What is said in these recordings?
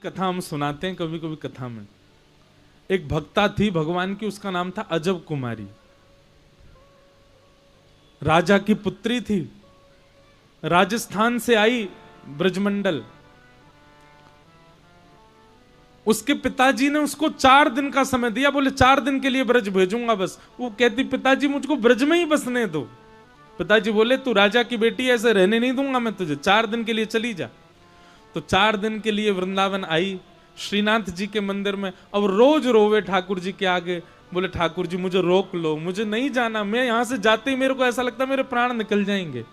कथा हम सुनाते हैं कभी कभी कथा में। एक भक्ता थी भगवान की, उसका नाम था अजब कुमारी। राजा की पुत्री थी, राजस्थान से आई ब्रजमंडल। उसके पिताजी ने उसको 4 दिन का समय दिया, बोले 4 दिन के लिए ब्रज भेजूंगा बस। वो कहती पिताजी मुझको ब्रज में ही बसने दो। पिताजी बोले तू राजा की बेटी है, ऐसे रहने नहीं दूंगा मैं तुझे, 4 दिन के लिए चली जा। तो 4 दिन के लिए वृंदावन आई, श्रीनाथ जी के मंदिर में। अब रोज रोवे ठाकुर जी के आगे, बोले ठाकुर जी मुझे रोक लो, मुझे नहीं जाना, मैं यहां से जाते ही मेरे को ऐसा लगता है मेरे प्राण निकल जाएंगे।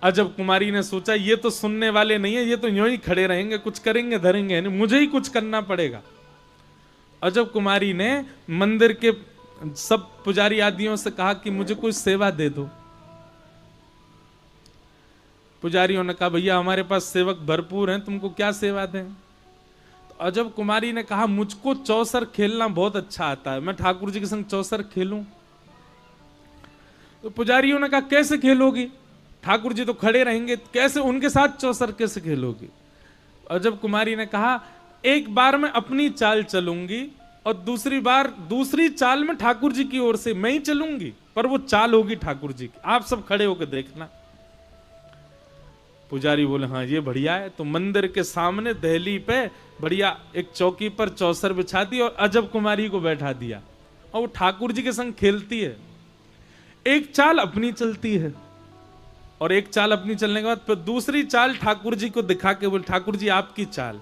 अजब कुमारी ने सोचा ये तो सुनने वाले नहीं है, ये तो यूं ही खड़े रहेंगे, कुछ करेंगे धरेंगे नहीं, मुझे ही कुछ करना पड़ेगा। अजब कुमारी ने मंदिर के सब पुजारी आदियों से कहा कि मुझे कोई सेवा दे दो। पुजारियों ने कहा भैया हमारे पास सेवक भरपूर हैं, तुमको क्या सेवा दें। तो अजब कुमारी ने कहा मुझको चौसर खेलना बहुत अच्छा आता है, मैं ठाकुर जी के संग चौसर खेलूं। तो पुजारियों ने कहा कैसे खेलोगी, ठाकुर जी तो खड़े रहेंगे, कैसे उनके साथ चौसर कैसे खेलोगी। अजब कुमारी ने कहा एक बार मैं अपनी चाल चलूंगी और दूसरी बार दूसरी चाल में ठाकुर जी की ओर से मैं ही चलूंगी, पर वो चाल होगी ठाकुर जी की, आप सब खड़े होकर देखना। पुजारी बोले हाँ ये बढ़िया है। तो मंदिर के सामने दहली पे बढ़िया एक चौकी पर चौसर बिछा दी और अजब कुमारी को बैठा दिया, और वो ठाकुर जी के संग खेलती है। एक चाल अपनी चलती है और एक चाल अपनी चलने के बाद फिर दूसरी चाल ठाकुर जी को दिखा के बोले ठाकुर जी आपकी चाल,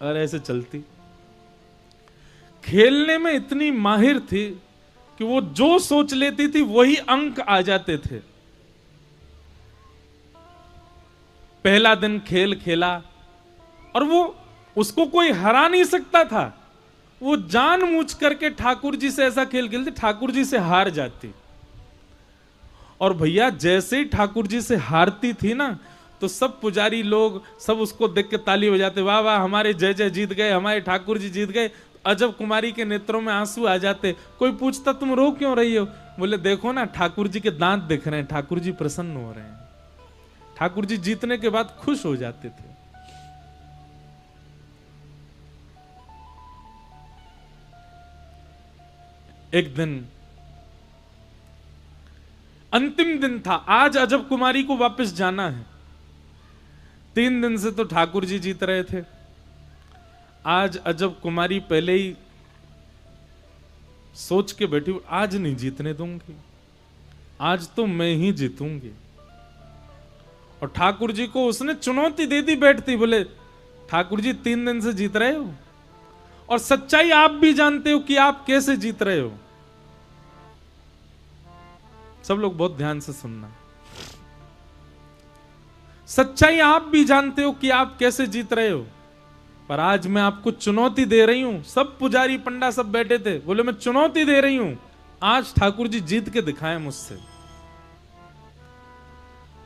और ऐसे चलती। खेलने में इतनी माहिर थी कि वो जो सोच लेती थी वही अंक आ जाते थे। पहला दिन खेल खेला और वो उसको कोई हरा नहीं सकता था, वो जानबूझ करके ठाकुर जी से ऐसा खेल खेलती, ठाकुर जी से हार जाती। और भैया जैसे ही ठाकुर जी से हारती थी ना, तो सब पुजारी लोग सब उसको देख के ताली बजाते, वाह वाह हमारे जय जय जीत गए, हमारे ठाकुर जी जीत गए। अजब कुमारी के नेत्रों में आंसू आ जाते। कोई पूछता तुम रो क्यों रही हो, बोले देखो ना ठाकुर जी के दांत दिख रहे हैं, ठाकुर जी प्रसन्न हो रहे हैं। ठाकुर जी जीतने के बाद खुश हो जाते थे। एक दिन अंतिम दिन था, आज अजब कुमारी को वापस जाना है। 3 दिन से तो ठाकुर जी जीत रहे थे, आज अजब कुमारी पहले ही सोच के बैठी आज नहीं जीतने दूंगी, आज तो मैं ही जीतूंगी। और ठाकुर जी को उसने चुनौती दे दी बैठती, बोले ठाकुर जी 3 दिन से जीत रहे हो और सच्चाई आप भी जानते हो कि आप कैसे जीत रहे हो। सब लोग बहुत ध्यान से सुनना, सच्चाई आप भी जानते हो कि आप कैसे जीत रहे हो, पर आज मैं आपको चुनौती दे रही हूं। सब पुजारी पंडा सब बैठे थे, बोले मैं चुनौती दे रही हूं, आज ठाकुर जी जीत के दिखाएं मुझसे।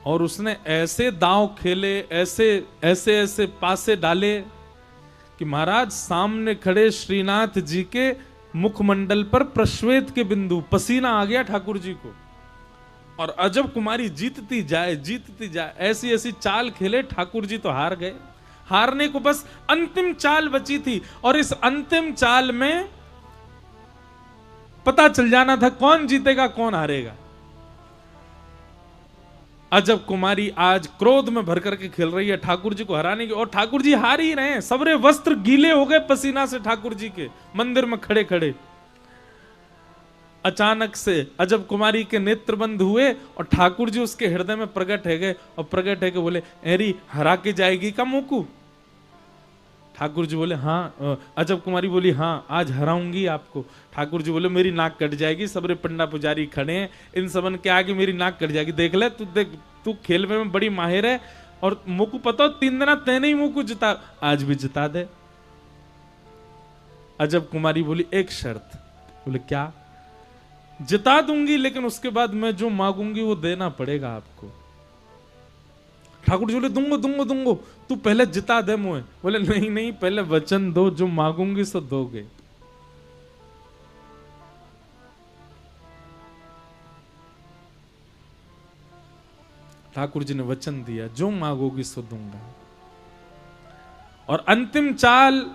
और उसने ऐसे दांव खेले, ऐसे ऐसे ऐसे पासे डाले कि महाराज सामने खड़े श्रीनाथ जी के मुखमंडल पर प्रश्वेत के बिंदु, पसीना आ गया ठाकुर जी को। और अजब कुमारी जीतती जाए जीतती जाए, ऐसी ऐसी चाल खेले, ठाकुर जी तो हार गए। हारने को बस अंतिम चाल बची थी, और इस अंतिम चाल में पता चल जाना था कौन जीतेगा कौन हारेगा। अजब कुमारी आज क्रोध में भर करके खेल रही है ठाकुर जी को हराने की, और ठाकुर जी हार ही रहे हैं। सबरे वस्त्र गीले हो गए पसीना से ठाकुर जी के, मंदिर में खड़े खड़े। अचानक से अजब कुमारी के नेत्र बंद हुए और ठाकुर जी उसके हृदय में प्रकट है गए, और प्रकट है के बोले एरी हरा के जाएगी का मोकू। ठाकुर जी बोले हाँ। अजब कुमारी बोली हाँ आज हराऊंगी आपको। ठाकुर जी बोले मेरी नाक कट जाएगी, सबरे पंडा पुजारी खड़े हैं, इन सबन के आगे मेरी नाक कट जाएगी, देख ले तू, देख तू खेल में बड़ी माहिर है, और मुकु पता 3 दिन तेने ही मुकु जिता, आज भी जिता दे। अजब कुमारी बोली एक शर्त। बोले क्या। जिता दूंगी लेकिन उसके बाद मैं जो मांगूंगी वो देना पड़ेगा आपको। ठाकुर जी बोले दूंगो दूंगो दूंगो, तू पहले जिता दे मुझे। बोले नहीं नहीं पहले वचन दो, जो मांगूंगी सो दोगे। ठाकुर जी ने वचन दिया, जो मांगोगी सो दूंगा। और अंतिम चाल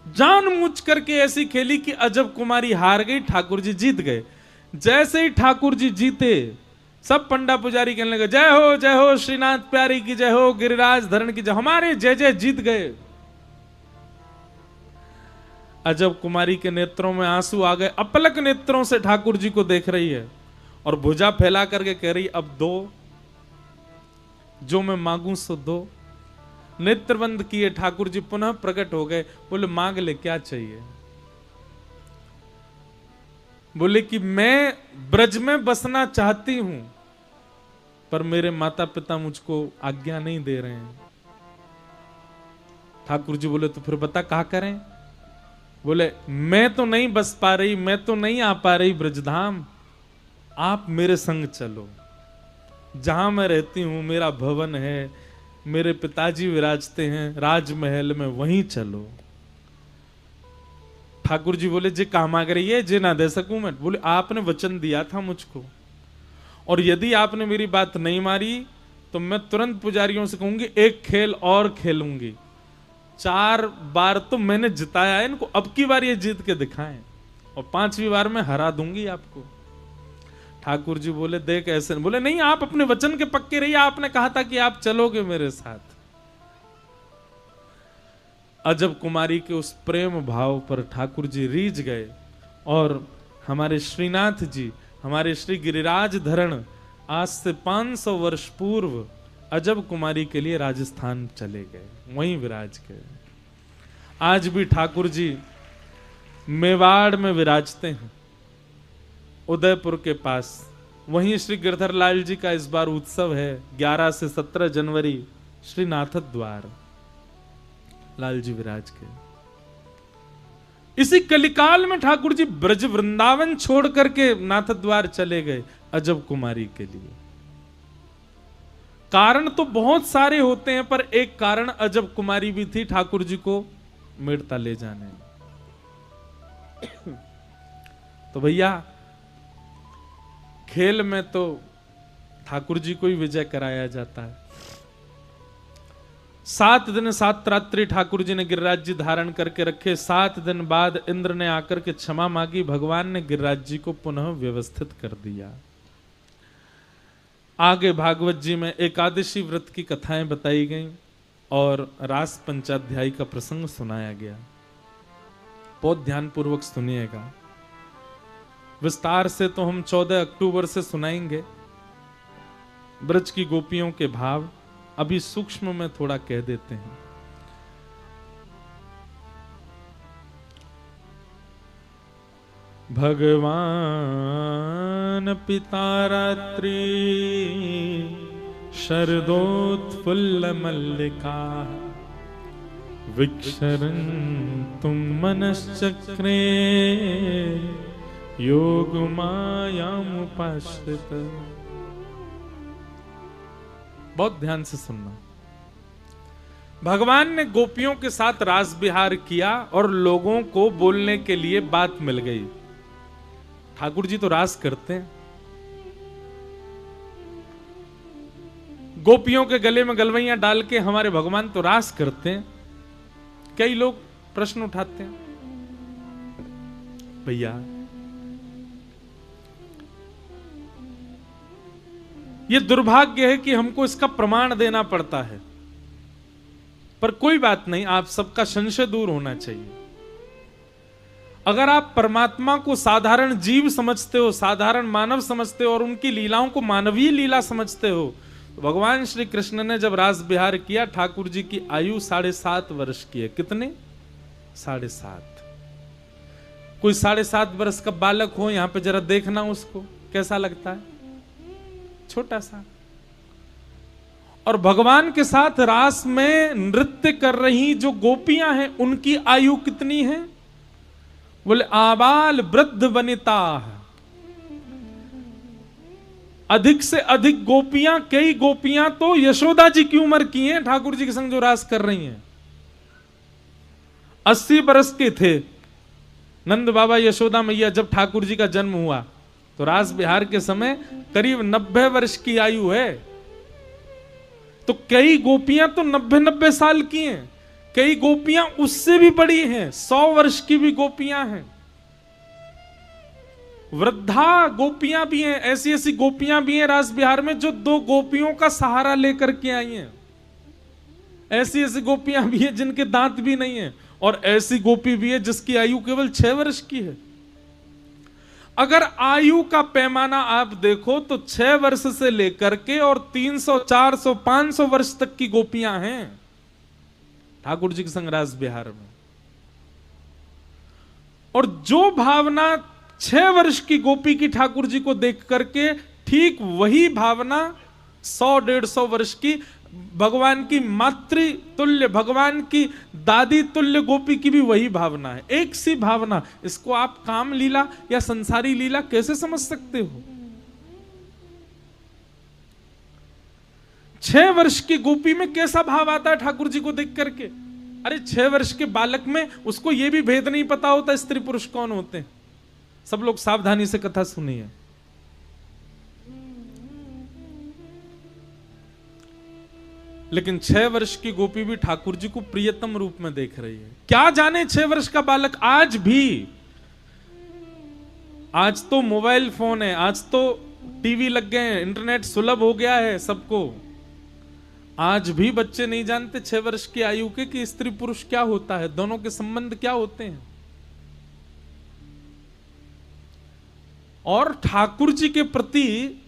जानबूझ करके ऐसी खेली कि अजब कुमारी हार गई, ठाकुर जी जीत गए। जैसे ही ठाकुर जी जीते, सब पंडा पुजारी कहने लगे, जय हो श्रीनाथ प्यारी की जय हो, गिरिराज धरण की जय, हमारे जय जय, जीत गए। अजब कुमारी के नेत्रों में आंसू आ गए, अपलक नेत्रों से ठाकुर जी को देख रही है और भुजा फैला करके कह रही, अब दो, जो मैं मांगू सो दो। नेत्र बंद किए ठाकुर जी पुनः प्रकट हो गए, बोले मांग ले, क्या चाहिए? बोले कि मैं ब्रज में बसना चाहती हूं, पर मेरे माता पिता मुझको आज्ञा नहीं दे रहे हैं। ठाकुर जी बोले तो फिर बता कहा करें? बोले मैं तो नहीं बस पा रही, मैं तो नहीं आ पा रही ब्रजधाम, आप मेरे संग चलो। जहां मैं रहती हूं मेरा भवन है, मेरे पिताजी विराजते हैं राजमहल में, वहीं चलो। ठाकुर जी बोले जे कहा मांग रही है, जे ना दे सकूं मैं? बोले आपने वचन दिया था मुझको, और यदि आपने मेरी बात नहीं मारी तो मैं तुरंत पुजारियों से कहूंगी एक खेल और खेलूंगी। 4 बार तो मैंने जिताया है इनको, अब की बार ये जीत के दिखाएं, और 5वीं बार मैं हरा दूंगी आपको। ठाकुर जी बोले देख ऐसे, बोले नहीं, आप अपने वचन के पक्के रहिए, आपने कहा था कि आप चलोगे मेरे साथ। अजब कुमारी के उस प्रेम भाव पर ठाकुर जी रीझ गए, और हमारे श्रीनाथ जी, हमारे श्री गिरिराज धरण आज से 500 वर्ष पूर्व अजब कुमारी के लिए राजस्थान चले गए, वहीं विराज गए। आज भी ठाकुर जी मेवाड़ में विराजते हैं, उदयपुर के पास। वहीं श्री गिरधर लाल जी का इस बार उत्सव है, 11 से 17 जनवरी, श्री नाथ द्वार लाल जी विराज के। इसी कलिकाल में ठाकुर जी ब्रज वृंदावन छोड़ करके नाथ द्वार चले गए अजब कुमारी के लिए। कारण तो बहुत सारे होते हैं, पर एक कारण अजब कुमारी भी थी ठाकुर जी को मेड़ता ले जाने। तो भैया खेल में तो ठाकुर जी को ही विजय कराया जाता है। 7 दिन 7 रात्रि ठाकुर जी ने गिरिराज जी धारण करके रखे। 7 दिन बाद इंद्र ने आकर के क्षमा मांगी, भगवान ने गिरिराज जी को पुनः व्यवस्थित कर दिया। आगे भागवत जी में एकादशी व्रत की कथाएं बताई गईं और रास पंचाध्यायी का प्रसंग सुनाया गया। बहुत ध्यान पूर्वक सुनिएगा, विस्तार से तो हम 14 अक्टूबर से सुनाएंगे ब्रज की गोपियों के भाव, अभी सूक्ष्म में थोड़ा कह देते हैं। भगवान पिता रात्रि शरदोत्फुल्ल मल्लिका विक्षरन्तुं मनश्चक्रे योग मायामुपाश्रित। बहुत ध्यान से सुनना। भगवान ने गोपियों के साथ रास विहार किया और लोगों को बोलने के लिए बात मिल गई। ठाकुर जी तो रास करते हैं, गोपियों के गले में गलवैयां डाल के हमारे भगवान तो रास करते हैं। कई लोग प्रश्न उठाते हैं, भैया ये दुर्भाग्य है कि हमको इसका प्रमाण देना पड़ता है, पर कोई बात नहीं, आप सबका संशय दूर होना चाहिए। अगर आप परमात्मा को साधारण जीव समझते हो, साधारण मानव समझते हो और उनकी लीलाओं को मानवीय लीला समझते हो, तो भगवान श्री कृष्ण ने जब रास विहार किया, ठाकुर जी की आयु 7.5 वर्ष की है। कितने? 7.5। कोई 7.5 वर्ष का बालक हो, यहां पे जरा देखना उसको कैसा लगता है, छोटा सा। और भगवान के साथ रास में नृत्य कर रही जो गोपियां हैं, उनकी आयु कितनी है? बोले आबाल वृद्ध वनिता, अधिक से अधिक गोपियां, कई गोपियां तो यशोदा जी की उम्र की हैं, ठाकुर जी के संग जो रास कर रही हैं। 80 बरस के थे नंद बाबा यशोदा मैया जब ठाकुर जी का जन्म हुआ, तो रास विहार के समय करीब 90 वर्ष की आयु है। तो कई गोपियां तो 90-90 साल की हैं, कई गोपियां उससे भी बड़ी हैं, 100 वर्ष की भी गोपियां हैं, वृद्धा गोपियां भी हैं। ऐसी ऐसी गोपियां भी हैं रास बिहार में जो 2 गोपियों का सहारा लेकर के आई हैं। ऐसी ऐसी गोपियां भी हैं जिनके दांत भी नहीं है, और ऐसी गोपी भी है जिसकी आयु केवल 6 वर्ष की है। अगर आयु का पैमाना आप देखो तो 6 वर्ष से लेकर के और 300, 400, 500 वर्ष तक की गोपियां हैं ठाकुर जी के संग रास बिहार में। और जो भावना 6 वर्ष की गोपी की ठाकुर जी को देख करके, ठीक वही भावना 100-150 वर्ष की भगवान की मातृ तुल्य, भगवान की दादी तुल्य गोपी की भी वही भावना है, एक सी भावना। इसको आप काम लीला या संसारी लीला कैसे समझ सकते हो? 6 वर्ष की गोपी में कैसा भाव आता है ठाकुर जी को देख करके? अरे 6 वर्ष के बालक में उसको यह भी भेद नहीं पता होता स्त्री पुरुष कौन होते हैं। सब लोग सावधानी से कथा सुनिए। लेकिन 6 वर्ष की गोपी भी ठाकुर जी को प्रियतम रूप में देख रही है। क्या जाने 6 वर्ष का बालक आज भी, आज तो मोबाइल फोन है, आज तो टीवी लग गए हैं, इंटरनेट सुलभ हो गया है सबको, आज भी बच्चे नहीं जानते 6 वर्ष की आयु के कि स्त्री पुरुष क्या होता है, दोनों के संबंध क्या होते हैं। और ठाकुर जी के प्रति,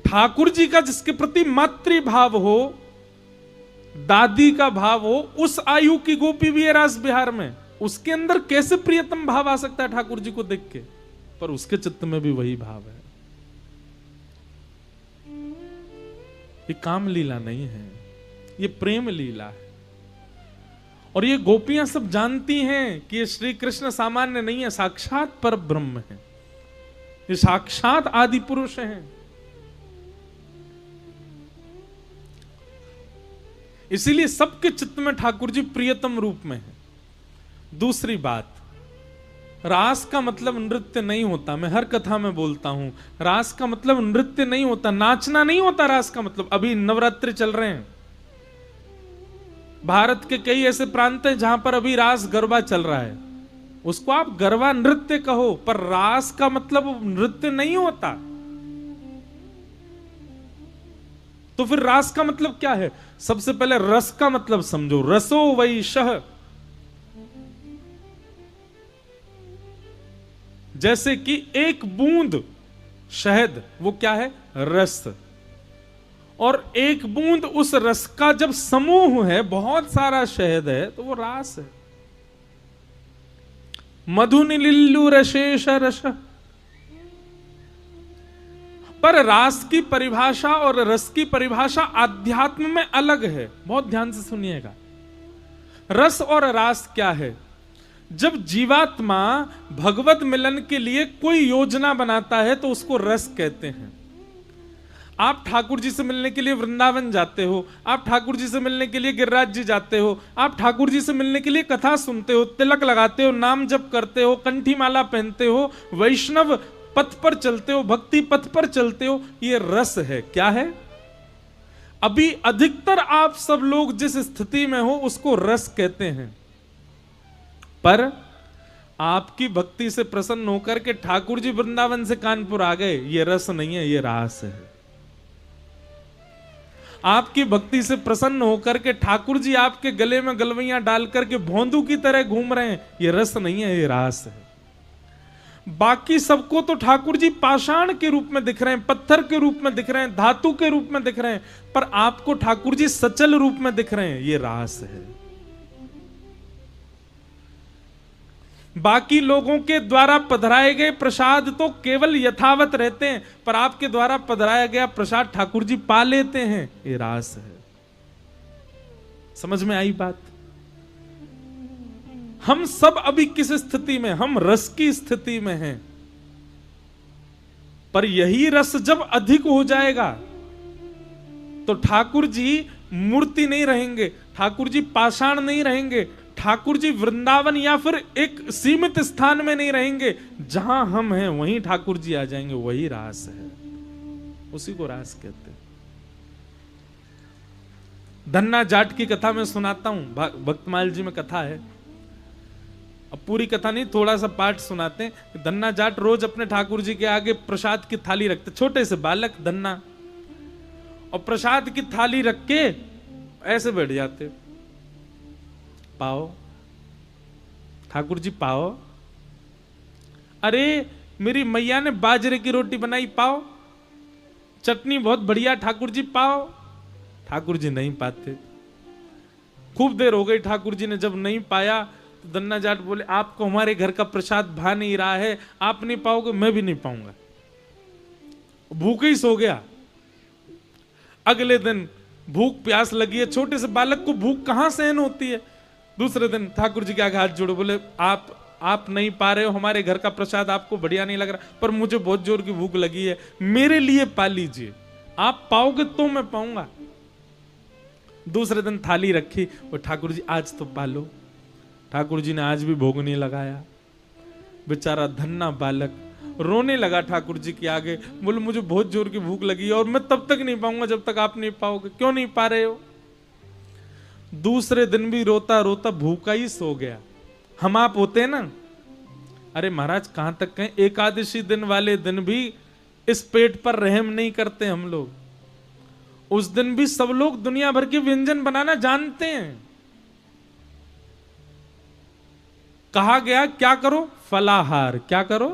ठाकुर जी का जिसके प्रति मातृ भाव हो, दादी का भाव हो, उस आयु की गोपी भी है रास बिहार में, उसके अंदर कैसे प्रियतम भाव आ सकता है ठाकुर जी को देख के? पर उसके चित्त में भी वही भाव है। ये काम लीला नहीं है, ये प्रेम लीला है। और ये गोपियां सब जानती हैं कि ये श्री कृष्ण सामान्य नहीं है, साक्षात पर ब्रह्म है, ये साक्षात आदि पुरुष हैं। इसीलिए सबके चित्त में ठाकुर जी प्रियतम रूप में है। दूसरी बात, रास का मतलब नृत्य नहीं होता। मैं हर कथा में बोलता हूं, रास का मतलब नृत्य नहीं होता, नाचना नहीं होता। रास का मतलब, अभी नवरात्रि चल रहे हैं, भारत के कई ऐसे प्रांत हैं जहां पर अभी रास गरबा चल रहा है, उसको आप गरबा नृत्य कहो, पर रास का मतलब नृत्य नहीं होता। तो फिर रास का मतलब क्या है? सबसे पहले रस का मतलब समझो। रसो वैशः, जैसे कि एक बूंद शहद, वो क्या है? रस। और एक बूंद उस रस का जब समूह है, बहुत सारा शहद है, तो वो रास है। मधुनिलिल्लु रशेष रस। पर रास की परिभाषा और रस की परिभाषा आध्यात्म में अलग है, बहुत ध्यान से सुनिएगा। रस और रास क्या है? जब जीवात्मा भगवत मिलन के लिए कोई योजना बनाता है तो उसको रस कहते हैं। आप ठाकुर जी से मिलने के लिए वृंदावन जाते हो, आप ठाकुर जी से मिलने के लिए गिरिराज जी जाते हो, आप ठाकुर जी से मिलने के लिए कथा सुनते हो, तिलक लगाते हो, नाम जप करते हो, कंठी माला पहनते हो, वैष्णव पथ पर चलते हो, भक्ति पथ पर चलते हो, ये रस है। क्या है? अभी अधिकतर आप सब लोग जिस स्थिति में हो उसको रस कहते हैं, पर आपकी भक्ति से प्रसन्न होकर के ठाकुर जी वृंदावन से कानपुर आ गए, ये रस नहीं है, ये रास है। आपकी भक्ति से प्रसन्न होकर के ठाकुर जी आपके गले में गलवैयां डाल करके भोंदू की तरह घूम रहे हैं, ये रस नहीं है, ये रास है। बाकी सबको तो ठाकुर जी पाषाण के रूप में दिख रहे हैं, पत्थर के रूप में दिख रहे हैं, धातु के रूप में दिख रहे हैं, पर आपको ठाकुर जी सचल रूप में दिख रहे हैं, ये रास है। बाकी लोगों के द्वारा पधराए गए प्रसाद तो केवल यथावत रहते हैं, पर आपके द्वारा पधराया गया प्रसाद ठाकुर जी पा लेते हैं, ये रास है। समझ में आई बात? हम सब अभी किस स्थिति में? हम रस की स्थिति में हैं, पर यही रस जब अधिक हो जाएगा तो ठाकुर जी मूर्ति नहीं रहेंगे, ठाकुर जी पाषाण नहीं रहेंगे, ठाकुर जी वृंदावन या फिर एक सीमित स्थान में नहीं रहेंगे, जहां हम हैं वहीं ठाकुर जी आ जाएंगे। वही रास है, उसी को रास कहते हैं। धन्ना जाट की कथा मैं सुनाता हूं, भक्तमाल जी में कथा है। अब पूरी कथा नहीं, थोड़ा सा पाठ सुनाते हैं। धन्ना जाट रोज अपने ठाकुर जी के आगे प्रसाद की थाली रखते, छोटे से बालक धन्ना, और प्रसाद की थाली रख के ऐसे बैठ जाते। पाओ ठाकुर जी, पाओ। अरे मेरी मैया ने बाजरे की रोटी बनाई, पाओ। चटनी बहुत बढ़िया ठाकुर जी, पाओ। ठाकुर जी नहीं पाते। खूब देर हो गई, ठाकुर जी ने जब नहीं पाया तो धन्ना जाट बोले, आपको हमारे घर का प्रसाद भा नहीं रहा है, आप नहीं पाओगे, मैं भी नहीं पाऊंगा। भूखे ही सो गया। अगले दिन भूख प्यास लगी है, छोटे से बालक को भूख कहां सहन होती है। दूसरे दिन ठाकुर जी के आगे हाथ जोड़े, बोले आप नहीं पा रहे हो, हमारे घर का प्रसाद आपको बढ़िया नहीं लग रहा, पर मुझे बहुत जोर की भूख लगी है, मेरे लिए पा लीजिए, आप पाओगे तो मैं पाऊंगा। दूसरे दिन थाली रखी, और ठाकुर जी आज तो पा लो। ठाकुर जी ने आज भी भोग नहीं लगाया। बेचारा धन्ना बालक रोने लगा ठाकुर जी के आगे, बोले मुझे बहुत जोर की भूख लगी है और मैं तब तक नहीं पाऊंगा जब तक आप नहीं पाओगे। क्यों नहीं पा रहे हो? दूसरे दिन भी रोता रोता भूखा ही सो गया। हम आप होते हैं ना, अरे महाराज कहां तक कहें, एकादशी दिन वाले दिन भी इस पेट पर रहम नहीं करते हम लोग। उस दिन भी सब लोग दुनिया भर के व्यंजन बनाना जानते हैं। कहा गया क्या करो? फलाहार। क्या करो?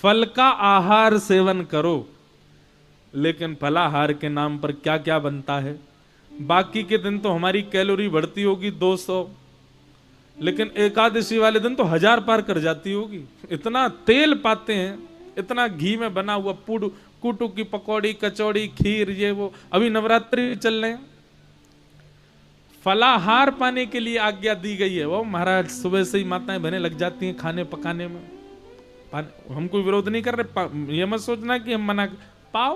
फल का आहार सेवन करो। लेकिन फलाहार के नाम पर क्या क्या बनता है। बाकी के दिन तो हमारी कैलोरी बढ़ती होगी 200, लेकिन एकादशी वाले दिन तो 1000 पार कर जाती होगी। इतना तेल पाते हैं, इतना घी में बना हुआ कुटू की पकौड़ी, कचौड़ी, खीर, ये वो। अभी नवरात्रि चल रहे हैं, फलाहार पाने के लिए आज्ञा दी गई है। वो महाराज सुबह से ही माताएं बहनें लग जाती हैं खाने पकाने में। हम कोई विरोध नहीं कर रहे, ये मत सोचना कि हम मना। पाओ,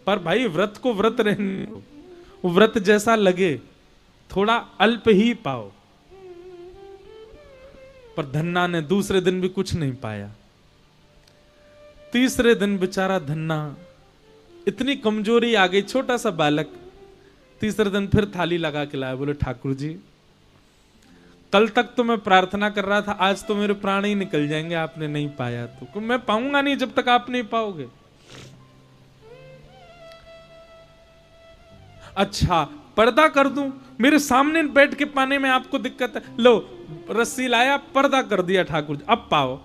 पर भाई व्रत को व्रत रहने, व्रत जैसा लगे, थोड़ा अल्प ही पाओ। पर धन्ना ने दूसरे दिन भी कुछ नहीं पाया। तीसरे दिन बेचारा धन्ना, इतनी कमजोरी आ गई, छोटा सा बालक। तीसरे दिन फिर थाली लगा के लाया, बोले ठाकुर जी कल तक तो मैं प्रार्थना कर रहा था, आज तो मेरे प्राण ही निकल जाएंगे, आपने नहीं पाया तो मैं पाऊंगा नहीं जब तक आप नहीं पाओगे। अच्छा पर्दा कर दूं, मेरे सामने बैठ के पाने में आपको दिक्कत है, लो रस्सी लाया, पर्दा कर दिया ठाकुर जी, अब पाओ।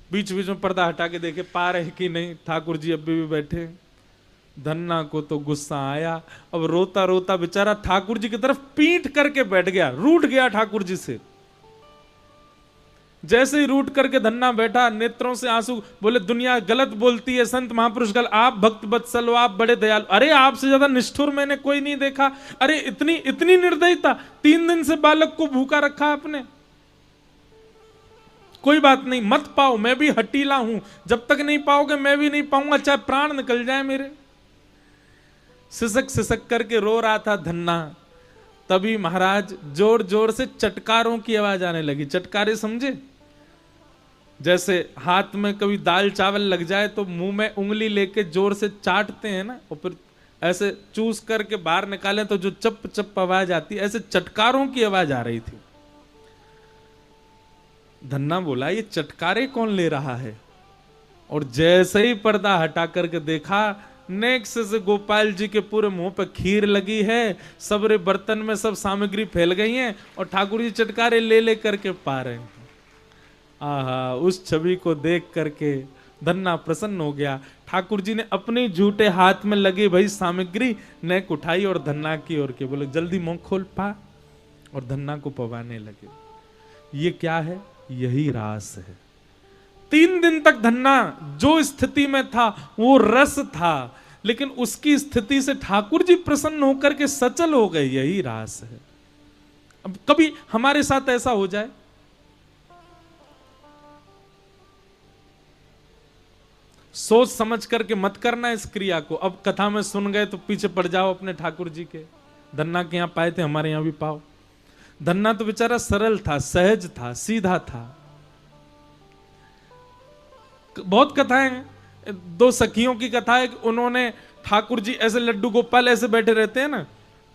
बीच बीच में पर्दा हटा के देखे पा रहे कि नहीं, ठाकुर जी अभी भी बैठे। धन्ना को तो गुस्सा आया, अब रोता रोता बेचारा ठाकुर जी की तरफ पीठ करके बैठ गया, रूठ गया ठाकुर जी से। जैसे ही रूठ करके धन्ना बैठा, नेत्रों से आंसू, बोले दुनिया गलत बोलती है, संत महापुरुष गलत, आप भक्त वत्सल हो, आप बड़े दयालु, अरे आपसे ज्यादा निष्ठुर मैंने कोई नहीं देखा। अरे इतनी निर्दयता, 3 दिन से बालक को भूखा रखा आपने। कोई बात नहीं, मत पाओ, मैं भी हटीला हूं, जब तक नहीं पाओगे मैं भी नहीं पाऊंगा, चाहे प्राण निकल जाए मेरे। सिसक सिसक करके रो रहा था धन्ना। तभी महाराज जोर जोर से चटकारों की आवाज आने लगी। चटकारे समझे? जैसे हाथ में कभी दाल चावल लग जाए तो मुंह में उंगली लेके जोर से चाटते हैं ना, और फिर ऐसे चूस करके बाहर निकालें तो जो चप चप आवाज आती है, ऐसे चटकारों की आवाज आ रही थी। धन्ना बोला ये चटकारे कौन ले रहा है? और जैसे ही पर्दा हटा करके देखा, नेक्स्ट से गोपाल जी के पूरे मुंह पे खीर लगी है, सबरे बर्तन में सब सामग्री फैल गई है, और ठाकुर जी चटकारे ले ले करके पा रहे हैं। आहा, उस छवि को देख करके धन्ना प्रसन्न हो गया। ठाकुर जी ने अपने झूठे हाथ में लगी भाई सामग्री नेक उठाई और धन्ना की ओर के बोले जल्दी मुंह खोल पा, और धन्ना को पवाने लगे। ये क्या है? यही रास है। 3 दिन तक धन्ना जो स्थिति में था वो रस था, लेकिन उसकी स्थिति से ठाकुर जी प्रसन्न होकर के सचल हो गए। यही रास है। अब कभी हमारे साथ ऐसा हो जाए, सोच समझ करके मत करना इस क्रिया को। अब कथा में सुन गए तो पीछे पड़ जाओ अपने ठाकुर जी के। धन्ना के यहां पाए थे, हमारे यहां भी पाओ। धन्ना तो बेचारा सरल था, सहज था, सीधा था। बहुत कथाएं हैं। दो सखियों की कथा है कि उन्होंने ठाकुर जी ऐसे लड्डू गोपाल ऐसे बैठे रहते हैं ना,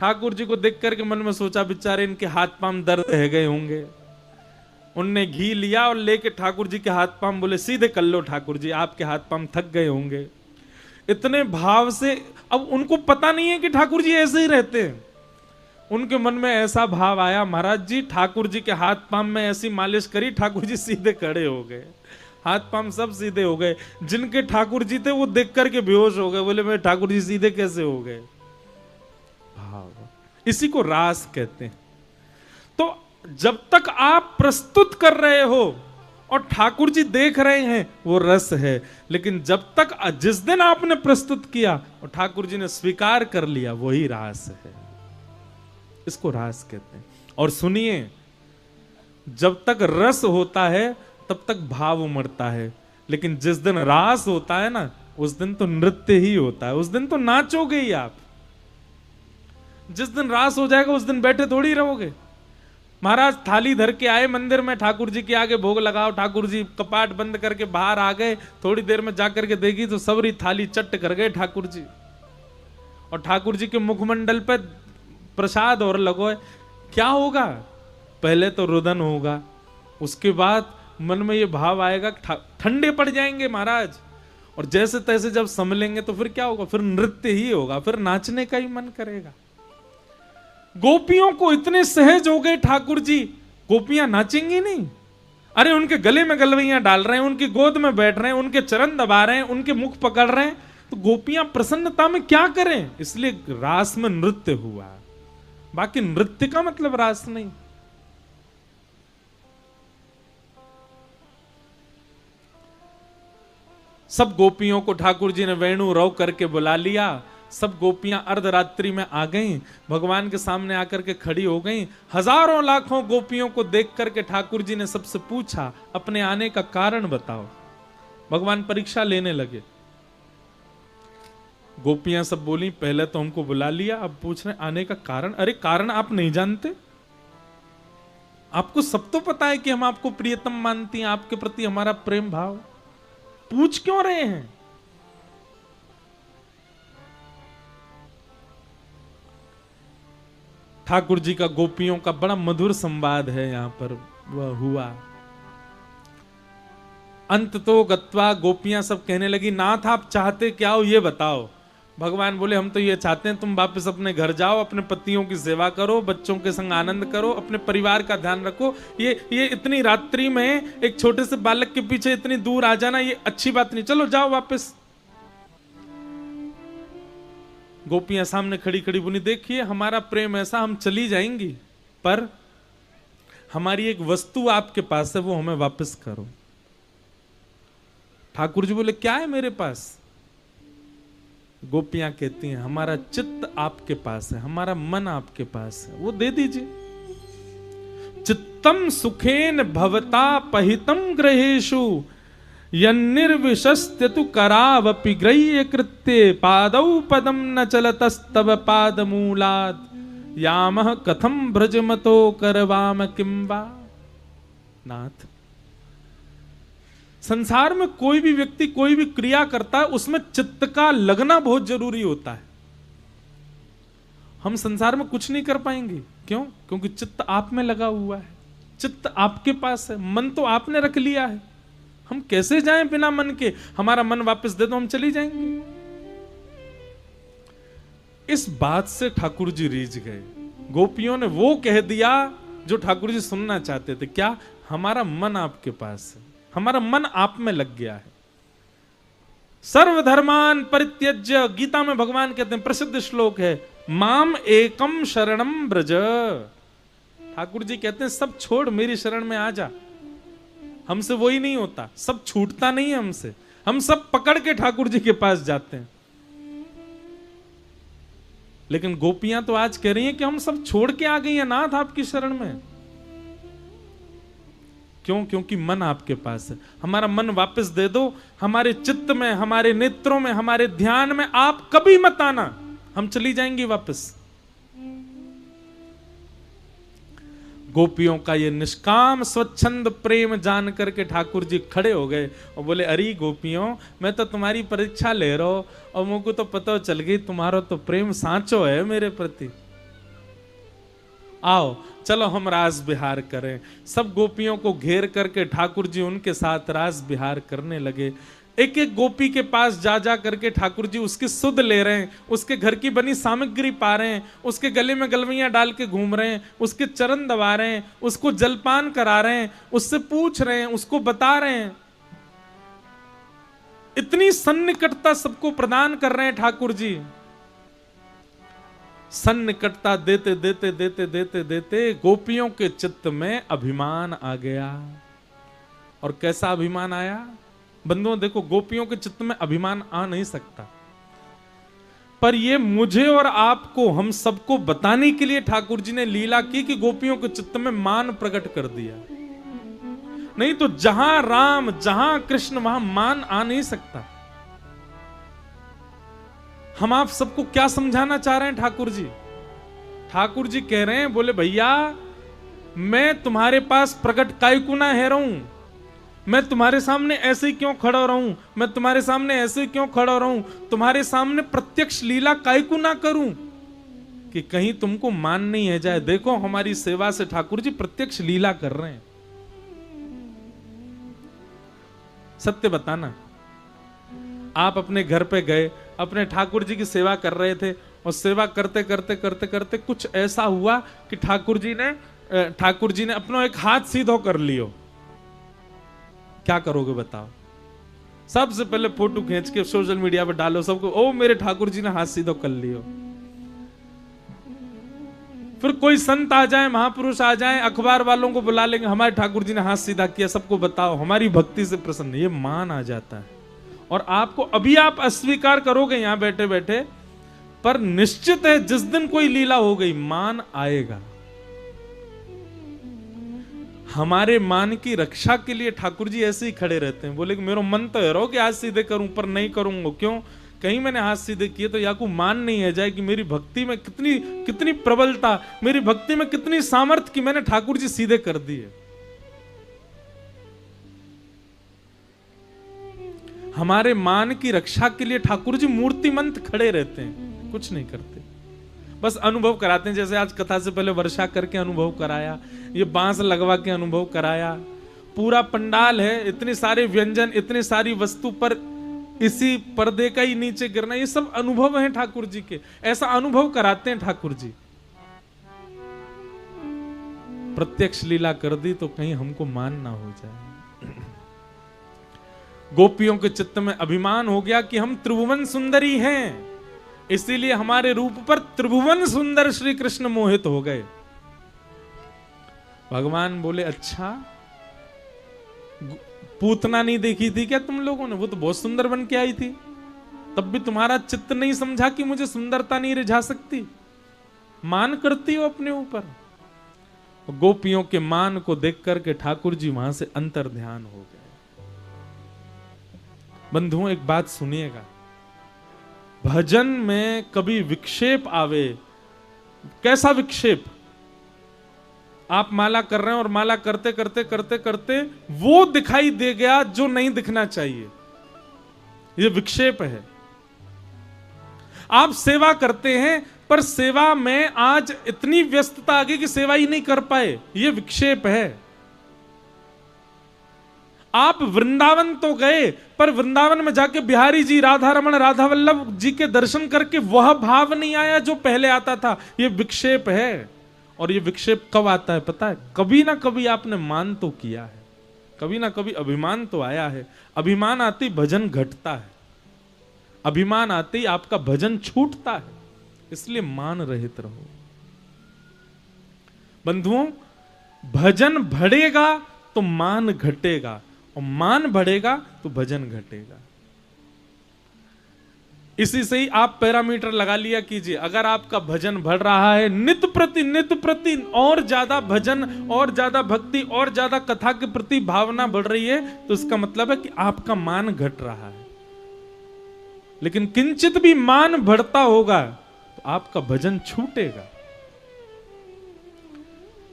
ठाकुर जी को देख करके मन में सोचा बेचारे इनके हाथ पांव दर्द रह गए होंगे। उनने घी लिया और लेके ठाकुर जी के हाथ पांव बोले सीधे कर लो ठाकुर जी, आपके हाथ पांव थक गए होंगे। इतने भाव से, अब उनको पता नहीं है कि ठाकुर जी ऐसे ही रहते हैं। उनके मन में ऐसा भाव आया, महाराज जी ठाकुर जी के हाथ पांव में ऐसी मालिश करी, ठाकुर जी सीधे खड़े हो गए, हाथ पांव सब सीधे हो गए। जिनके ठाकुर जी थे वो देख करके बेहोश हो गए, बोले मेरे ठाकुर जी सीधे कैसे हो गए। भाव, इसी को रास कहते हैं। तो जब तक आप प्रस्तुत कर रहे हो और ठाकुर जी देख रहे हैं वो रस है, लेकिन जब तक जिस दिन आपने प्रस्तुत किया और ठाकुर जी ने स्वीकार कर लिया वही रास है, इसको रास कहते हैं। और सुनिए, जब तक रस होता है तब तक भाव उमड़ता है, लेकिन जिस दिन रास होता है ना उस दिन तो नृत्य ही होता है, उस दिन तो नाचोगे ही आप। जिस दिन रास हो जाएगा उस दिन बैठे थोड़ी रहोगे। महाराज थाली धर के आए मंदिर में, ठाकुर जी के आगे भोग लगाओ, ठाकुर जी कपाट बंद करके बाहर आ गए, थोड़ी देर में जाकर के देखी तो सबरी थाली चट कर गए ठाकुर जी। और ठाकुर जी के मुखमंडल पे प्रसाद और लगो है, क्या होगा? पहले तो रुदन होगा, उसके बाद मन में ये भाव आएगा ठंडे पड़ जाएंगे महाराज, और जैसे तैसे जब संभलेंगे तो फिर क्या होगा? फिर नृत्य ही होगा, फिर नाचने का ही मन करेगा। गोपियों को इतने सहज हो गए ठाकुर जी, गोपियां नाचेंगी नहीं? अरे उनके गले में गलवैयां डाल रहे हैं, उनकी गोद में बैठ रहे हैं, उनके चरण दबा रहे हैं, उनके मुख पकड़ रहे हैं, तो गोपियां प्रसन्नता में क्या करें? इसलिए रास में नृत्य हुआ, बाकी नृत्य का मतलब रास नहीं। सब गोपियों को ठाकुर जी ने वेणु रव करके बुला लिया। सब गोपियां अर्धरात्रि में आ गईं, भगवान के सामने आकर के खड़ी हो गईं। हजारों लाखों गोपियों को देख करके ठाकुर जी ने सबसे पूछा अपने आने का कारण बताओ। भगवान परीक्षा लेने लगे। गोपियां सब बोली पहले तो हमको बुला लिया, अब पूछ रहे आने का कारण। अरे कारण आप नहीं जानते? आपको सब तो पता है कि हम आपको प्रियतम मानती हैं, आपके प्रति हमारा प्रेम भाव, पूछ क्यों रहे हैं? ठाकुर जी का गोपियों का बड़ा मधुर संवाद है यहां पर वह हुआ। अंत तो गत्वा गोपियां सब कहने लगी नाथ आप चाहते क्या हो ये बताओ। भगवान बोले हम तो ये चाहते हैं तुम वापस अपने घर जाओ, अपने पतियों की सेवा करो, बच्चों के संग आनंद करो, अपने परिवार का ध्यान रखो। ये इतनी रात्रि में एक छोटे से बालक के पीछे इतनी दूर आ जाना ये अच्छी बात नहीं, चलो जाओ वापस। गोपियां सामने खड़ी खड़ी बोली देखिए हमारा प्रेम ऐसा, हम चली जाएंगी पर हमारी एक वस्तु आपके पास है वो हमें वापस करो। ठाकुर जी बोले क्या है मेरे पास? गोपियां कहती हैं हमारा चित्त आपके पास है, हमारा मन आपके पास है, वो दे दीजिए। चित्तम सुखेन भवता पहितम ग्रहेषु यन्निर्विशस्त्य तु करावपि ग्रह्य कृत्ये पादौ पदम न चलतस्तव पादमूलात् यामः कथम भ्रजमतो करवाम किं वा। नाथ, संसार में कोई भी व्यक्ति कोई भी क्रिया करता है उसमें चित्त का लगना बहुत जरूरी होता है। हम संसार में कुछ नहीं कर पाएंगे, क्यों? क्योंकि चित्त आप में लगा हुआ है, चित्त आपके पास है, मन तो आपने रख लिया है। हम कैसे जाएं बिना मन के? हमारा मन वापस दे दो हम चली जाएंगे। इस बात से ठाकुर जी रीझ गए। गोपियों ने वो कह दिया जो ठाकुर जी सुनना चाहते थे। क्या? हमारा मन आपके पास है, हमारा मन आप में लग गया है। सर्वधर्मान परित्यज्य, गीता में भगवान कहते हैं, प्रसिद्ध श्लोक है, माम एकम शरणम ब्रज। ठाकुर जी कहते हैं सब छोड़ मेरी शरण में आ जा। हमसे वही नहीं होता, सब छूटता नहीं है हमसे, हम सब पकड़ के ठाकुर जी के पास जाते हैं। लेकिन गोपियां तो आज कह रही हैं कि हम सब छोड़ के आ गई हैं नाथ आपकी शरण में। क्यों? क्योंकि मन आपके पास है। हमारा मन वापस दे दो, हमारे चित्त में, हमारे नेत्रों में, हमारे ध्यान में आप कभी मत आना, हम चली जाएंगी वापस। गोपियों का ये निष्काम स्वच्छंद प्रेम जान करके ठाकुर जी खड़े हो गए और बोले, अरे गोपियों, मैं तो तुम्हारी परीक्षा ले रहा हूं और मुझको तो पता चल गई तुम्हारा तो प्रेम सांचो है मेरे प्रति। आओ चलो हम रास बिहार करें। सब गोपियों को घेर करके ठाकुर जी उनके साथ रास बिहार करने लगे। एक एक गोपी के पास जा जा करके ठाकुर जी उसकी सुध ले रहे हैं, उसके घर की बनी सामग्री पा रहे हैं, उसके गले में गलवैयां डाल के घूम रहे हैं, उसके चरण दबा रहे हैं, उसको जलपान करा रहे हैं, उससे पूछ रहे हैं, उसको बता रहे हैं। इतनी सन्निकटता सबको प्रदान कर रहे हैं ठाकुर जी। सन्निकटता देते देते देते देते देते गोपियों के चित्त में अभिमान आ गया। और कैसा अभिमान आया बंधुओं? देखो, गोपियों के चित्त में अभिमान आ नहीं सकता, पर ये मुझे और आपको, हम सबको बताने के लिए ठाकुर जी ने लीला की कि गोपियों के चित्त में मान प्रकट कर दिया। नहीं तो जहां राम जहां कृष्ण वहां मान आ नहीं सकता। हम आप सबको क्या समझाना चाह रहे हैं ठाकुर जी? ठाकुर जी कह रहे हैं, बोले भैया मैं तुम्हारे पास प्रकट कायकु ना है रहूं, मैं तुम्हारे सामने ऐसे ही क्यों खड़ा रहूं, मैं तुम्हारे सामने ऐसे ही क्यों खड़ा रहूं, तुम्हारे सामने प्रत्यक्ष लीला कायकु ना करूं कि कहीं तुमको मान नहीं है जाए। देखो हमारी सेवा से ठाकुर जी प्रत्यक्ष लीला कर रहे हैं। सत्य बताना, आप अपने घर पे गए, अपने ठाकुर जी की सेवा कर रहे थे और सेवा करते करते करते करते कुछ ऐसा हुआ कि ठाकुर जी ने अपना एक हाथ सीधो कर लियो। क्या करोगे बताओ? सबसे पहले फोटो खींच के सोशल मीडिया पे डालो सबको, ओ मेरे ठाकुर जी ने हाथ सीधो कर लियो। फिर कोई संत आ जाए, महापुरुष आ जाए, अखबार वालों को बुला लेंगे, हमारे ठाकुर जी ने हाथ सीधा किया, सबको बताओ, हमारी भक्ति से प्रसन्न। ये मान आ जाता है। और आपको अभी आप अस्वीकार करोगे यहां बैठे बैठे, पर निश्चित है जिस दिन कोई लीला हो गई मान आएगा। हमारे मान की रक्षा के लिए ठाकुर जी ऐसे ही खड़े रहते हैं। बोले कि मेरा मन तो है रो कि हाथ सीधे करूं, पर नहीं करूंगा। क्यों? कहीं मैंने हाथ सीधे किए तो या को मान नहीं है जाए कि मेरी भक्ति में कितनी प्रबलता, मेरी भक्ति में कितनी सामर्थ्य कि मैंने ठाकुर जी सीधे कर दिए। हमारे मान की रक्षा के लिए ठाकुर जी मूर्तिमंत खड़े रहते हैं, कुछ नहीं करते, बस अनुभव कराते हैं। जैसे आज कथा से पहले वर्षा करके अनुभव कराया, ये बांस लगवा के अनुभव कराया, पूरा पंडाल है, इतने सारे व्यंजन, इतनी सारी वस्तु पर इसी पर्दे का ही नीचे गिरना, ये सब अनुभव हैं ठाकुर जी के। ऐसा अनुभव कराते हैं ठाकुर जी। प्रत्यक्ष लीला कर दी तो कहीं हमको मान ना हो जाए। गोपियों के चित्त में अभिमान हो गया कि हम त्रिभुवन सुंदरी हैं, इसीलिए हमारे रूप पर त्रिभुवन सुंदर श्री कृष्ण मोहित हो गए। भगवान बोले, अच्छा पूतना नहीं देखी थी क्या तुम लोगों ने? वो तो बहुत सुंदर बन के आई थी, तब भी तुम्हारा चित्त नहीं समझा कि मुझे सुंदरता नहीं रिझा सकती? मान करती हो अपने ऊपर। गोपियों के मान को देख करके ठाकुर जी वहां से अंतर ध्यान हो गए। बंधुओं एक बात सुनिएगा, भजन में कभी विक्षेप आवे, कैसा विक्षेप? आप माला कर रहे हैं और माला करते करते करते करते वो दिखाई दे गया जो नहीं दिखना चाहिए, ये विक्षेप है। आप सेवा करते हैं पर सेवा में आज इतनी व्यस्तता आ गई कि सेवा ही नहीं कर पाए, ये विक्षेप है। आप वृंदावन तो गए पर वृंदावन में जाके बिहारी जी, राधा रमण, राधा वल्लभ जी के दर्शन करके वह भाव नहीं आया जो पहले आता था, ये विक्षेप है। और ये विक्षेप कब आता है पता है? कभी ना कभी आपने मान तो किया है, कभी ना कभी अभिमान तो आया है। अभिमान आते ही भजन घटता है, अभिमान आते ही आपका भजन छूटता है, इसलिए मान रहित रहो। बंधुओं, भजन बढ़ेगा तो मान घटेगा, और मान बढ़ेगा तो भजन घटेगा। इसी से ही आप पैरामीटर लगा लिया कीजिए। अगर आपका भजन बढ़ रहा है, नित्य प्रति और ज्यादा भजन, और ज्यादा भक्ति, और ज्यादा कथा के प्रति भावना बढ़ रही है, तो इसका मतलब है कि आपका मान घट रहा है। लेकिन किंचित भी मान बढ़ता होगा तो आपका भजन छूटेगा।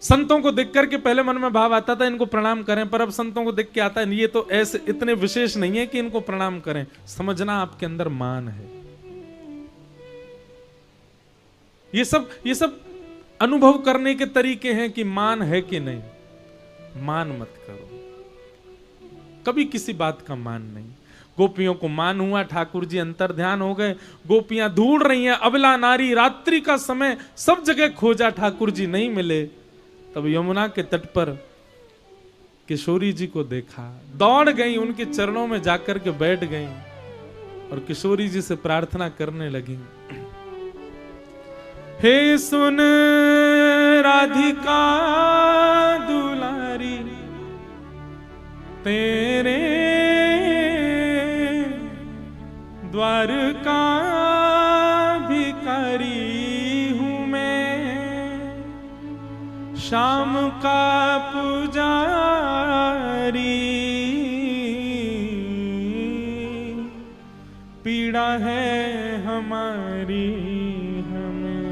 संतों को देख करके पहले मन में भाव आता था इनको प्रणाम करें, पर अब संतों को देख के आता है ये तो ऐसे इतने विशेष नहीं है कि इनको प्रणाम करें। समझना आपके अंदर मान है। ये सब अनुभव करने के तरीके हैं कि मान है कि नहीं। मान मत करो, कभी किसी बात का मान नहीं। गोपियों को मान हुआ, ठाकुर जी अंतर ध्यान हो गए, गोपियां ढूंढ रही हैं, अबला नारी, रात्रि का समय, सब जगह खोजा, ठाकुर जी नहीं मिले। तब यमुना के तट पर किशोरी जी को देखा, दौड़ गई, उनके चरणों में जाकर के बैठ गई और किशोरी जी से प्रार्थना करने लगी, हे सुन राधिका दुलारी, तेरे द्वार का भिखारी हूं मैं, शाम का पुजारी, पीड़ा है हमारी हमें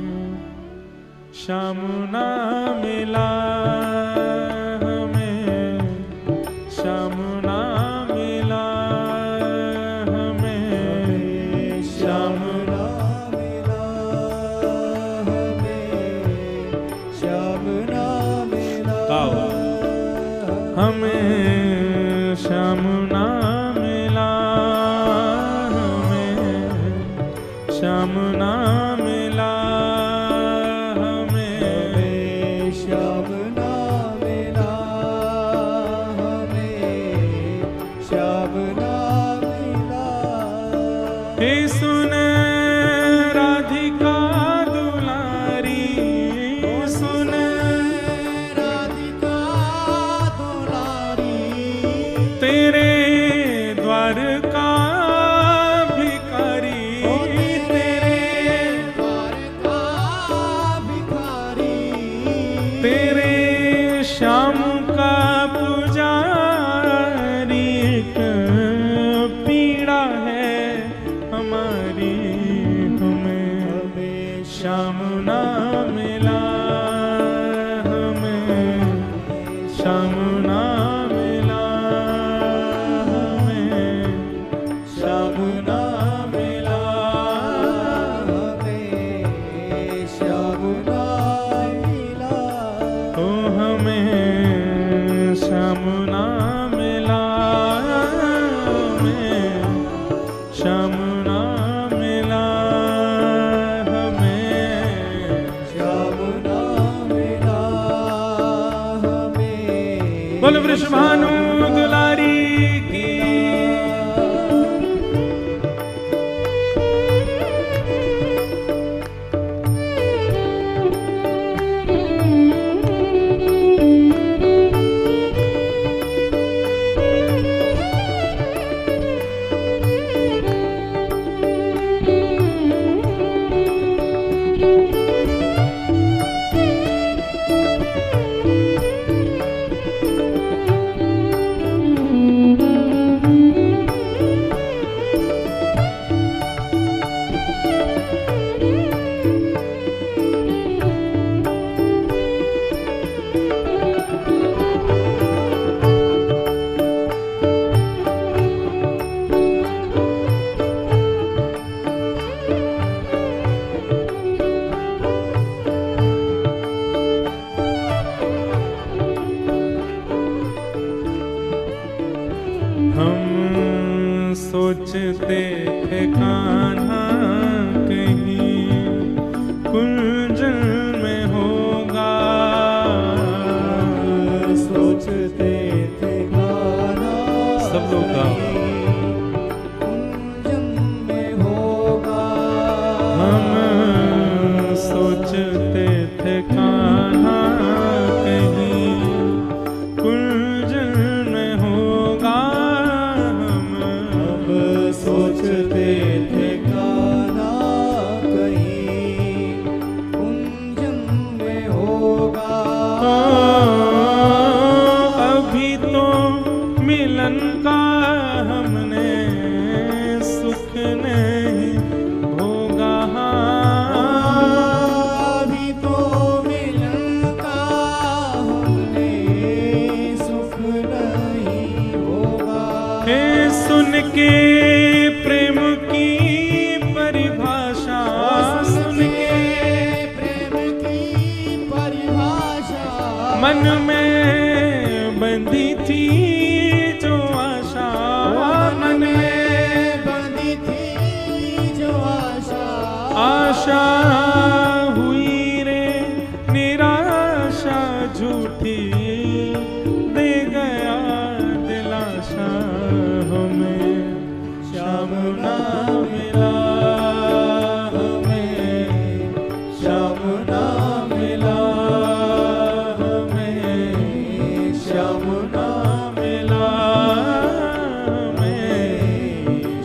श्याम ना मिला, हमें श्याम ना मिला, हमें श्याम ना मिला, हमें श्याम ना मिला, हमें श्याम ना मिला, हमें श्याम ना मिला, हमें श्याम ना मिला, हमें श्याम ना मिला। हे सुन राधिका दुलारी, सुन राधिका दुलारी, तेरे द्वार का भिखारी, तेरे द्वार का भिखारी, तेरे श्याम का पुजारी, पीड़ा है हमारी हमें श्याम ना मिला, हमें श्याम ना मिला, हमें श्याम ना मिला, हमें श्याम ना मिला, ओ हमें श्याम ना मिला, हमें श्याम ना मिला, हमें श्याम ना मिला, हमें। बोल वृषभानु दुलारी की। मन में बंधी थी जो आशा, मन में बंधी थी जो आशा, आशा हुई रे निराशा झूठी, दे गया दिलासा हमें श्याम ना मिला, हमें श्याम ना मिला, हमें श्याम ना मिला, हमें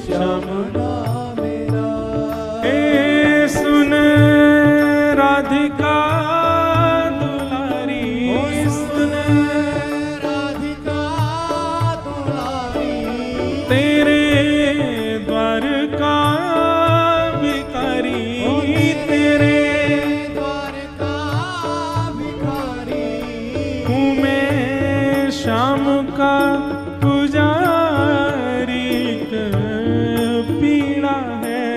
श्याम ना मिला। ए सुन राधिका दुलारी, सुन राधिका दुलारी, तेरे द्वार का भिखारी, तेरे द्वार का भिखारी, हूँ मैं शाम का पुजारी, पीड़ा है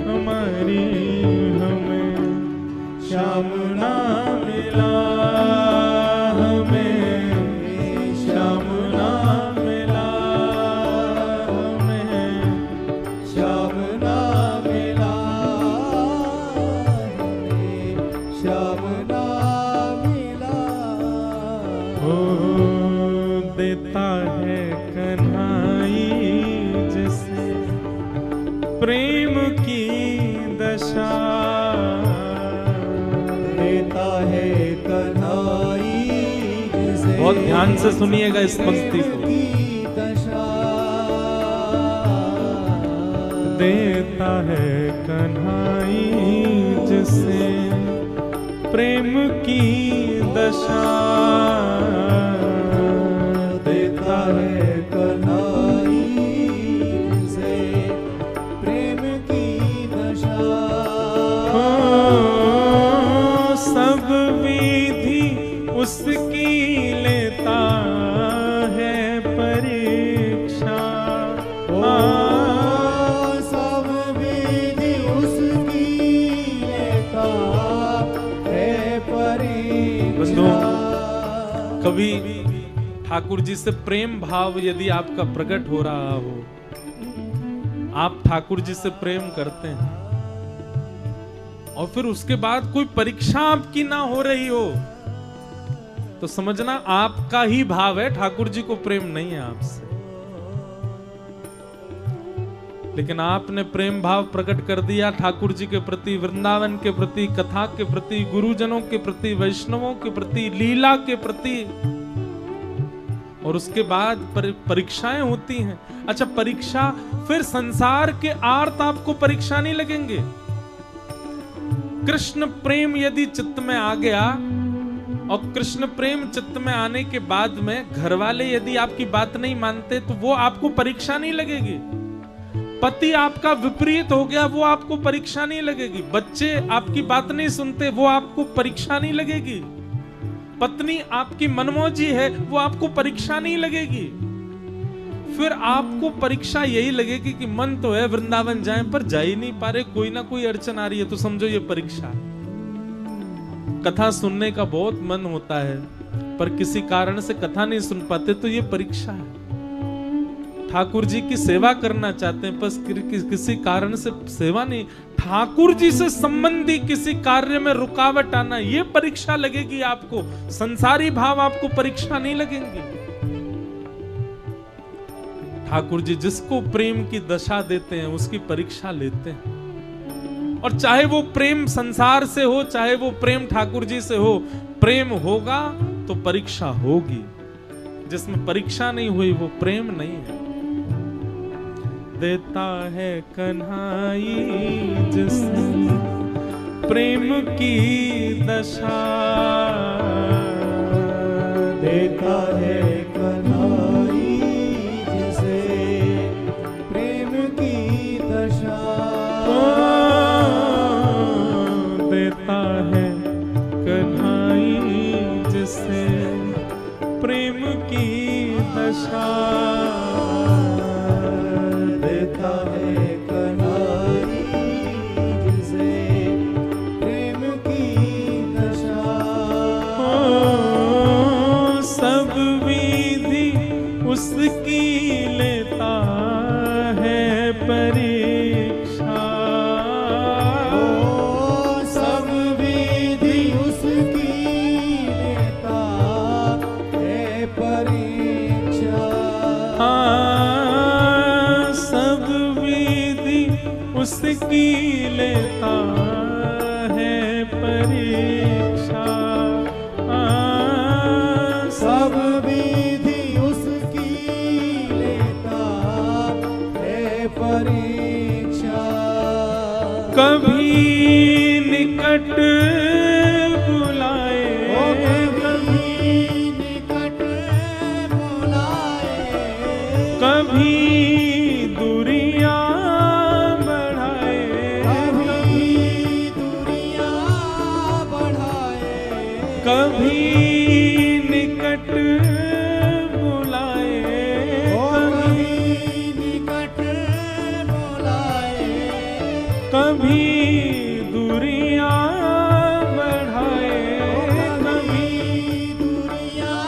हमारी, हमें श्याम ना मिला, हमें श्याम ना मिला, हमें श्याम ना मिला, हमें श्याम ना मिला। हो देता है कन्हाई जिसे प्रेम की दशा, देता है कन्हाई जिसे बहुत ध्यान से सुनिएगा इस पंक्ति को। की दशा, देता है कन्हाई जिसे प्रेम की दशा, देता है कन्हाई जिसे प्रेम की दशा। हो सब विधि उसकी लेता है परीक्षा, सब विधि उसकी लेता है परीक्षा। कभी ठाकुर जी से प्रेम भाव यदि आपका प्रकट हो रहा हो, आप ठाकुर जी से प्रेम करते हैं और फिर उसके बाद कोई परीक्षा आपकी ना हो रही हो, तो समझना आपका ही भाव है, ठाकुर जी को प्रेम नहीं है आपसे। लेकिन आपने प्रेम भाव प्रकट कर दिया ठाकुर जी के प्रति, वृंदावन के प्रति, कथा के प्रति, गुरुजनों के प्रति, वैष्णवों के प्रति, लीला के प्रति, और उसके बाद परीक्षाएं होती हैं। अच्छा, परीक्षा फिर संसार के आर्त आपको परीक्षा नहीं लगेंगे। कृष्ण प्रेम यदि चित्त में आ गया और कृष्ण प्रेम चित्त में आने के बाद में घर वाले यदि आपकी बात नहीं मानते तो वो आपको परीक्षा नहीं लगेगी। पति आपका विपरीत हो गया, वो आपको परीक्षा नहीं लगेगी। बच्चे आपकी बात नहीं सुनते, वो आपको परीक्षा नहीं लगेगी। पत्नी आपकी मनमौजी है, वो आपको परीक्षा नहीं लगेगी। फिर आपको परीक्षा यही लगेगी कि मन तो है वृंदावन जाएं पर जा ही नहीं पा रहे, कोई ना कोई अड़चन आ रही है, तो समझो ये परीक्षा है। कथा सुनने का बहुत मन होता है पर किसी कारण से कथा नहीं सुन पाते, तो ये परीक्षा है। ठाकुर जी की सेवा करना चाहते हैं बस किसी कारण से सेवा नहीं, ठाकुर जी से संबंधी किसी कार्य में रुकावट आना, ये परीक्षा लगेगी आपको। संसारी भाव आपको परीक्षा नहीं लगेंगे। ठाकुर जी जिसको प्रेम की दशा देते हैं उसकी परीक्षा लेते हैं, और चाहे वो प्रेम संसार से हो, चाहे वो प्रेम ठाकुर जी से हो, प्रेम होगा तो परीक्षा होगी। जिसमें परीक्षा नहीं हुई वो प्रेम नहीं है। देता है कन्हाई जिसे प्रेम की दशा, देता है कन्हाई जिसे प्रेम की दशा, देता है कन्हाई जिसे प्रेम की दशा, देता है कन्हाई जिसे प्रेम की दशा। उसकी लेता है परीक्षा। सब विधि उसकी लेता है परीक्षा। कभी निकट बुलाए, कभी निकट बुलाए, कभी दूरियां बढ़ाए, कभी दूरियां बढ़ाए, कभी निकट बुलाए, कभी निकट बुलाए, कभी दूरियां बढ़ाए, कभी दूरियां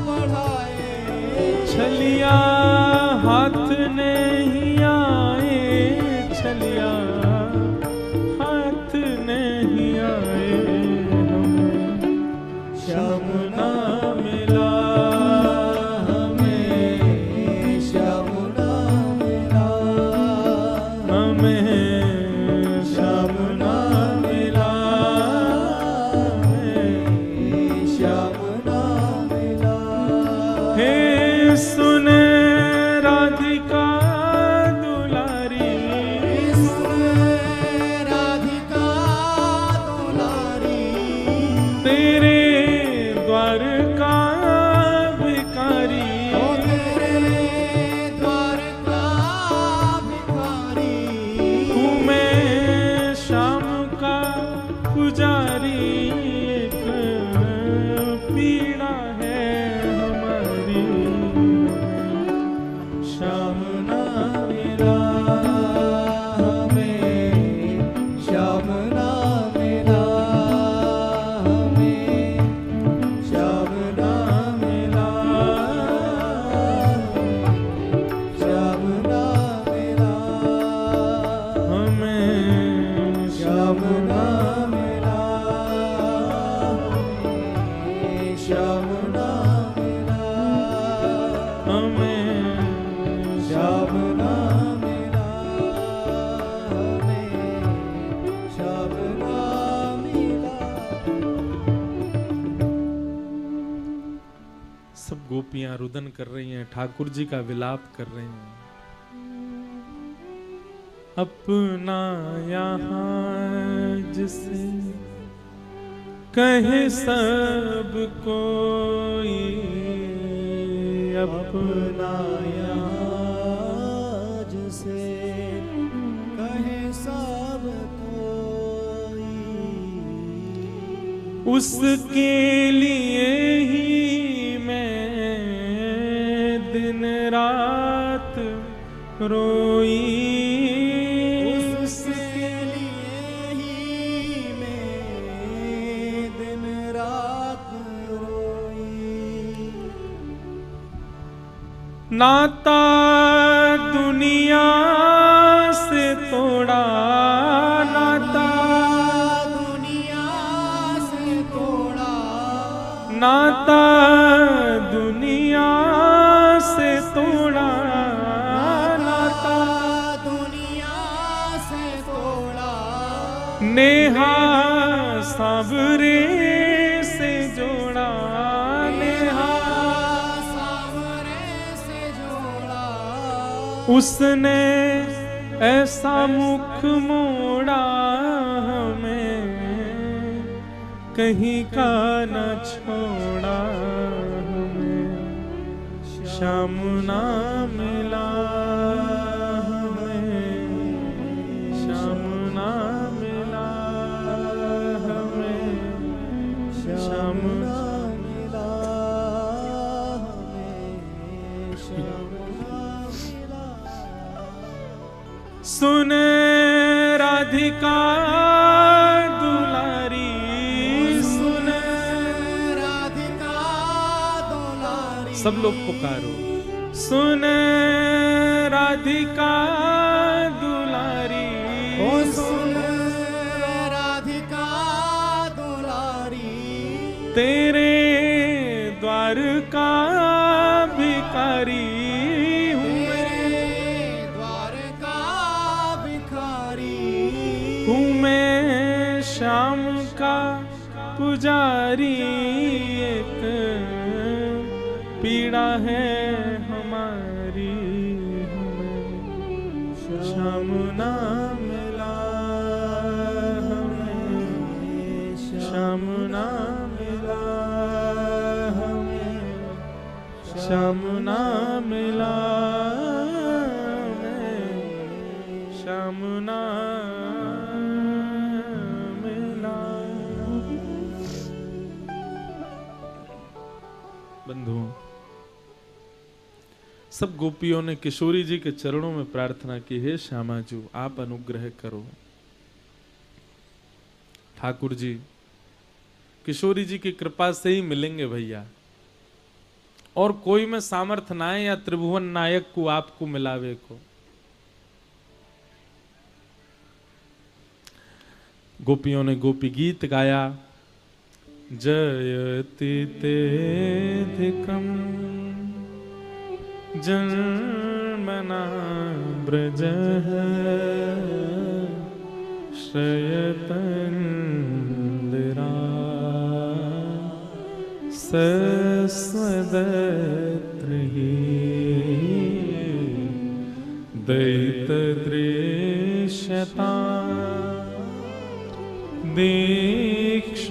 बढ़ाए। छलिया हाथ नहीं आए, छलिया हाथ नहीं आए, हमें श्याम ना मिला, हमें श्याम ना मिला, हमें श्याम ना मिला, हमें श्याम ना मिला। हे सुन राधिका दुलारी, राधिका दुलारी, तेरे द्वार का भिखारी, ओ तेरे द्वार का भिखारी, हूँ मैं श्याम का पुजारी, एक पीड़ा है हमारी, श्याम ना मिला, हमें श्याम ना मिला, हमें श्याम ना मिला, श्याम ना मिला, हमें श्याम ना मिला, हमें श्याम ना मिला, हमें श्याम ना मिला, हमें श्याम ना मिला। सब गोपियां रुदन कर रही हैं, ठाकुर जी का विलाप कर रही हैं। अपना यहाँ जिसे कहे सब कोई, अपना यहाँ जिसे कहे सब कोई, उसके लिए ही मैं दिन रात रोई, उसके लिए ही मैं दिन रात रोई। नाता दुनिया से तोड़ा, नाता दुनिया से तोड़ा, नाता दुनिया से तोड़ा, नाता दुनिया से तोड़ा, नेहा सावरे से जोड़ा, नेहा सावरे से जोड़ा, उसने ऐसा मुख मोड़ा, हमें कहीं का न छोड़ा, हमें श्याम ना मिला, हमें श्याम ना मिला, हमें श्याम ना मिला, हमें श्याम ना मिला। सुन राधिका दुलारी, सुन राधिका दुलारी, सब लोग पुकारो, सुन राधिका दुलारी, ओ सुन राधिका दुलारी, तेरे द्वार का भिखारी हूँ मैं, तेरे द्वार का भिखारी, हूँ मैं श्याम का पुजारी, एक पीड़ा है हमारी, हमें श्याम ना मिला, हमें श्याम ना मिला, हमें श्याम ना मिला, हमें श्याम ना मिला। बंधुओं, सब गोपियों ने किशोरी जी के चरणों में प्रार्थना की, हे श्यामाजू आप अनुग्रह करो। ठाकुर जी किशोरी जी की कृपा से ही मिलेंगे भैया, और कोई में सामर्थ ना है या त्रिभुवन नायक को आपको मिलावे को। गोपियों ने गोपी गीत गाया, जयति तेधिकम जन्मना ब्रजः श्रयतन्दिरा सस्वदत्रिः दयितदृश्यता दीक्षुतावक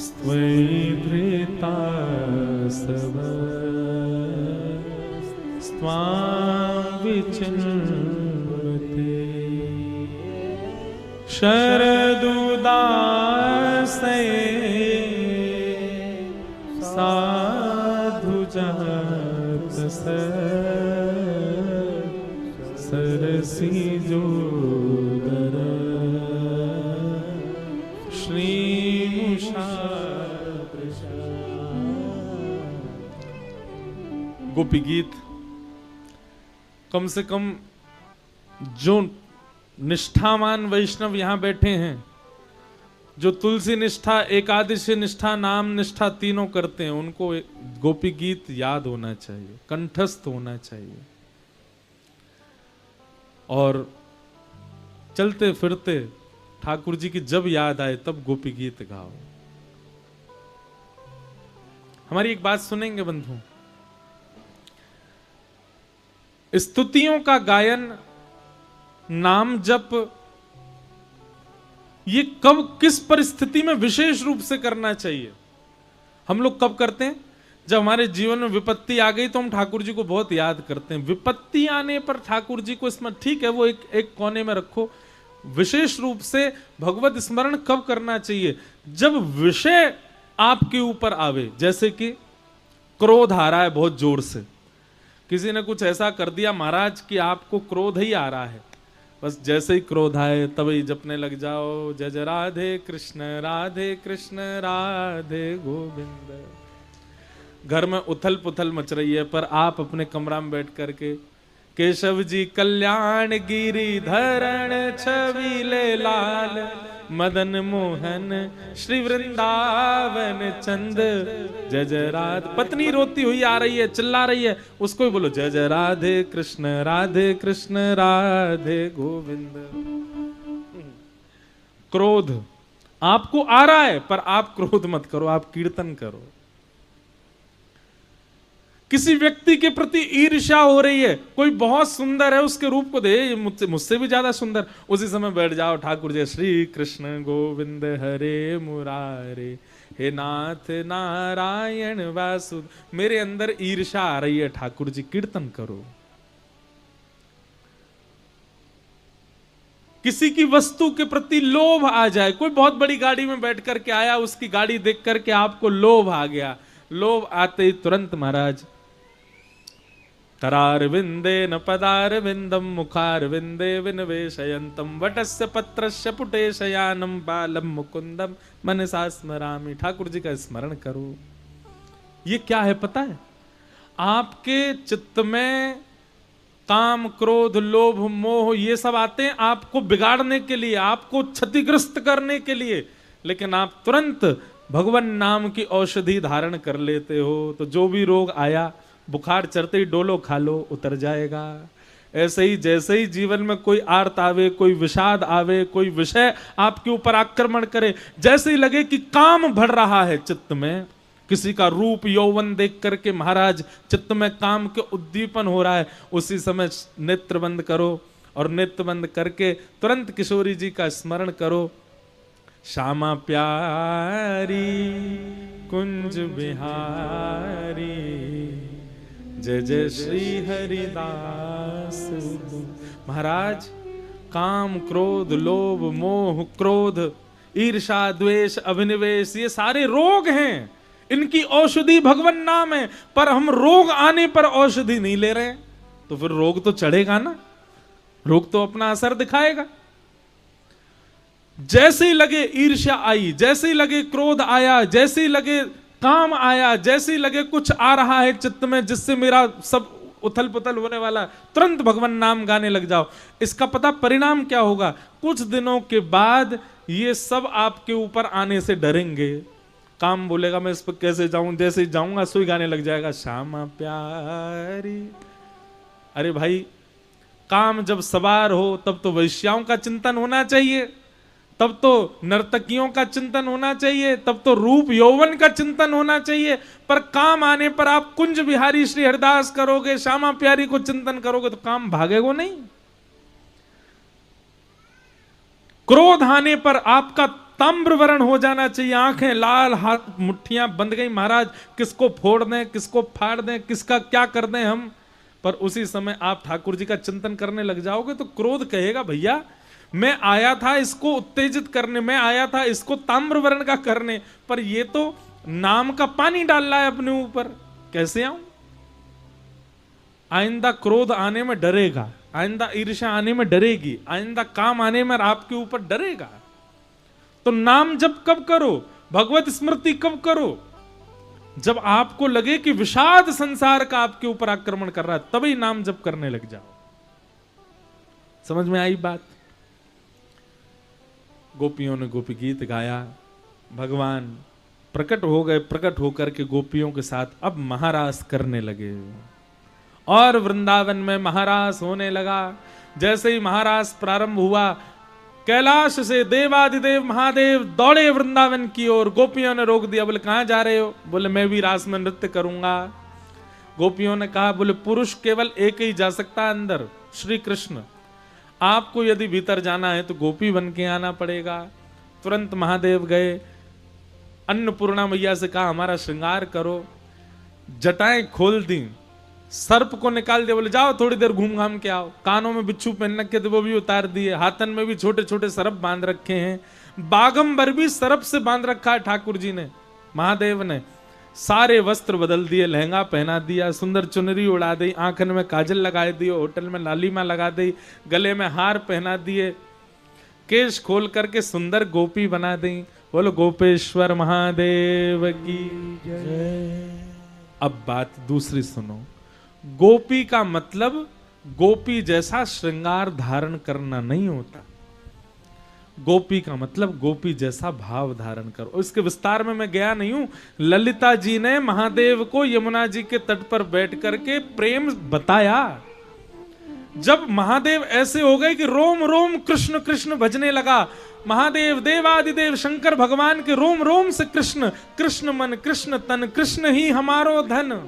स्त्वैधृता सब स्वां विचिन्वते शरदुदासये साधुजात सरसी जोदर श्रीमुषा। गोपी गीत कम से कम जो निष्ठावान वैष्णव यहां बैठे हैं, जो तुलसी निष्ठा, एकादशी निष्ठा, नाम निष्ठा तीनों करते हैं, उनको गोपी गीत याद होना चाहिए, कंठस्थ होना चाहिए। और चलते फिरते ठाकुर जी की जब याद आए तब गोपी गीत गाओ। हमारी एक बात सुनेंगे बंधु, स्तुतियों का गायन, नाम जप, ये कब किस परिस्थिति में विशेष रूप से करना चाहिए? हम लोग कब करते हैं? जब हमारे जीवन में विपत्ति आ गई तो हम ठाकुर जी को बहुत याद करते हैं। विपत्ति आने पर ठाकुर जी को स्मरण, ठीक है, वो एक कोने में रखो। विशेष रूप से भगवत स्मरण कब करना चाहिए? जब विषय आपके ऊपर आवे, जैसे कि क्रोध आ रहा है बहुत जोर से, किसी ने कुछ ऐसा कर दिया महाराज कि आपको क्रोध ही आ रहा है, बस जैसे ही क्रोध आए तभी जपने लग जाओ, जय जय राधे कृष्ण राधे गोविंद। घर में उथल पुथल मच रही है, पर आप अपने कमरा में बैठ करके केशव जी कल्याण गिरी धरण छविले लाल मदन मोहन श्री वृंदावन चंद जय जय राधे। पत्नी रोती हुई आ रही है, चिल्ला रही है, उसको ही बोलो जय जय राधे कृष्ण राधे गोविंद। क्रोध आपको आ रहा है, पर आप क्रोध मत करो, आप कीर्तन करो। किसी व्यक्ति के प्रति ईर्ष्या हो रही है, कोई बहुत सुंदर है, उसके रूप को दे, मुझसे भी ज्यादा सुंदर, उसी समय बैठ जाओ ठाकुर जय श्री कृष्ण गोविंद हरे मुरारे हे नाथ नारायण वासुदेव। मेरे अंदर ईर्ष्या आ रही है ठाकुर जी, कीर्तन करो। किसी की वस्तु के प्रति लोभ आ जाए, कोई बहुत बड़ी गाड़ी में बैठ करके आया, उसकी गाड़ी देख करके आपको लोभ आ गया, लोभ आते ही तुरंत महाराज करार विंदे न पदार विंदम मुखार विंदे विनवेशयंतम वटस्य पत्रस्य पुटे शयानम बालम मुकुंदम मनसा स्मरामि। ठाकुर जी का स्मरण करो। ये क्या है पता है? आपके चित्त में काम क्रोध लोभ मोह ये सब आते हैं आपको बिगाड़ने के लिए, आपको क्षतिग्रस्त करने के लिए, लेकिन आप तुरंत भगवान नाम की औषधि धारण कर लेते हो, तो जो भी रोग आया, बुखार चढ़ते ही डोलो खा लो, उतर जाएगा। ऐसे ही जैसे ही जीवन में कोई आर्त आवे, कोई विषाद आवे, कोई विषय आपके ऊपर आक्रमण करे, जैसे ही लगे कि काम बढ़ रहा है चित्त में, किसी का रूप यौवन देख करके महाराज चित्त में काम के उद्दीपन हो रहा है, उसी समय नेत्र बंद करो और नेत्र बंद करके तुरंत किशोरी जी का स्मरण करो। श्यामा प्यारी कुंज बिहारी, जय जय श्री हरिदास। महाराज काम, क्रोध, लोभ, मोह, क्रोध, ईर्षा, द्वेष, अभिनिवेश, ये सारे रोग हैं, इनकी औषधि भगवान नाम है, पर हम रोग आने पर औषधि नहीं ले रहे हैं, तो फिर रोग तो चढ़ेगा ना, रोग तो अपना असर दिखाएगा। जैसे ही लगे ईर्ष्या आई, जैसे ही लगे क्रोध आया, जैसे ही लगे काम आया, जैसे ही लगे कुछ आ रहा है चित्त में जिससे मेरा सब उथल पुथल होने वाला, तुरंत भगवान नाम गाने लग जाओ। इसका पता परिणाम क्या होगा? कुछ दिनों के बाद ये सब आपके ऊपर आने से डरेंगे। काम बोलेगा मैं इस पर कैसे जाऊं, जैसे जाऊंगा सुई गाने लग जाएगा, श्यामा प्यारी। अरे भाई, काम जब सवार हो तब तो वैश्याओं का चिंतन होना चाहिए, तब तो नर्तकियों का चिंतन होना चाहिए, तब तो रूप यौवन का चिंतन होना चाहिए, पर काम आने पर आप कुंज बिहारी श्री हरिदास करोगे, श्यामा प्यारी को चिंतन करोगे तो काम भागेगा नहीं। क्रोध आने पर आपका ताम्रवर्ण हो जाना चाहिए, आंखें लाल, हाथ मुट्ठियां बंध गई, महाराज किसको फोड़ दें, किसको फाड़ दें, किसका क्या कर दें हम। पर उसी समय आप ठाकुर जी का चिंतन करने लग जाओगे तो क्रोध कहेगा भैया मैं आया था इसको उत्तेजित करने, मैं आया था इसको ताम्रवर्ण का करने, पर ये तो नाम का पानी डाल रहा है अपने ऊपर, कैसे आऊं। आइंदा क्रोध आने में डरेगा, आइंदा ईर्ष्या आने में डरेगी, आइंदा काम आने में आपके ऊपर डरेगा। तो नाम जप कब करो, भगवत स्मृति कब करो? जब आपको लगे कि विषाद संसार का आपके ऊपर आक्रमण कर रहा है, तभी नाम जप करने लग जाओ। समझ में आई बात? गोपियों ने गोपी गीत गाया, भगवान प्रकट हो गए, प्रकट होकर के गोपियों के साथ अब महारास करने लगे और वृंदावन में महारास होने लगा। जैसे ही महारास प्रारंभ हुआ, कैलाश से देवादिदेव महादेव दौड़े वृंदावन की ओर। गोपियों ने रोक दिया, बोले कहां जा रहे हो? बोले मैं भी रास में नृत्य करूंगा। गोपियों ने कहा, बोले पुरुष केवल एक ही जा सकता है अंदर, श्री कृष्ण। आपको यदि भीतर जाना है तो गोपी बन के आना पड़ेगा। तुरंत महादेव गए, अन्नपूर्णा मैया से कहा हमारा श्रृंगार करो, जटाएं खोल दी, सर्प को निकाल दिया, बोले जाओ थोड़ी देर घूम घाम के आओ। कानों में बिच्छू पहन रखे थे वो भी उतार दिए, हाथन में भी छोटे छोटे सर्प बांध रखे हैं, बागंबर भी सर्प से बांध रखा है ठाकुर जी ने, महादेव ने। सारे वस्त्र बदल दिए, लहंगा पहना दिया, सुंदर चुनरी उड़ा दी, आंखन में काजल लगा दिए, होटल में लालिमा लगा दी, गले में हार पहना दिए, केश खोल करके सुंदर गोपी बना दी। बोलो गोपेश्वर महादेव की जय। अब बात दूसरी सुनो। गोपी का मतलब गोपी जैसा श्रृंगार धारण करना नहीं होता। गोपी का मतलब गोपी जैसा भाव धारण करो। इसके विस्तार में मैं गया नहीं हूं। ललिता जी ने महादेव को यमुना जी के तट पर बैठ करके प्रेम बताया। जब महादेव ऐसे हो गए कि रोम रोम कृष्ण कृष्ण भजने लगा, महादेव देवादिदेव शंकर भगवान के रोम रोम से कृष्ण, कृष्ण मन कृष्ण तन, कृष्ण ही हमारो धन।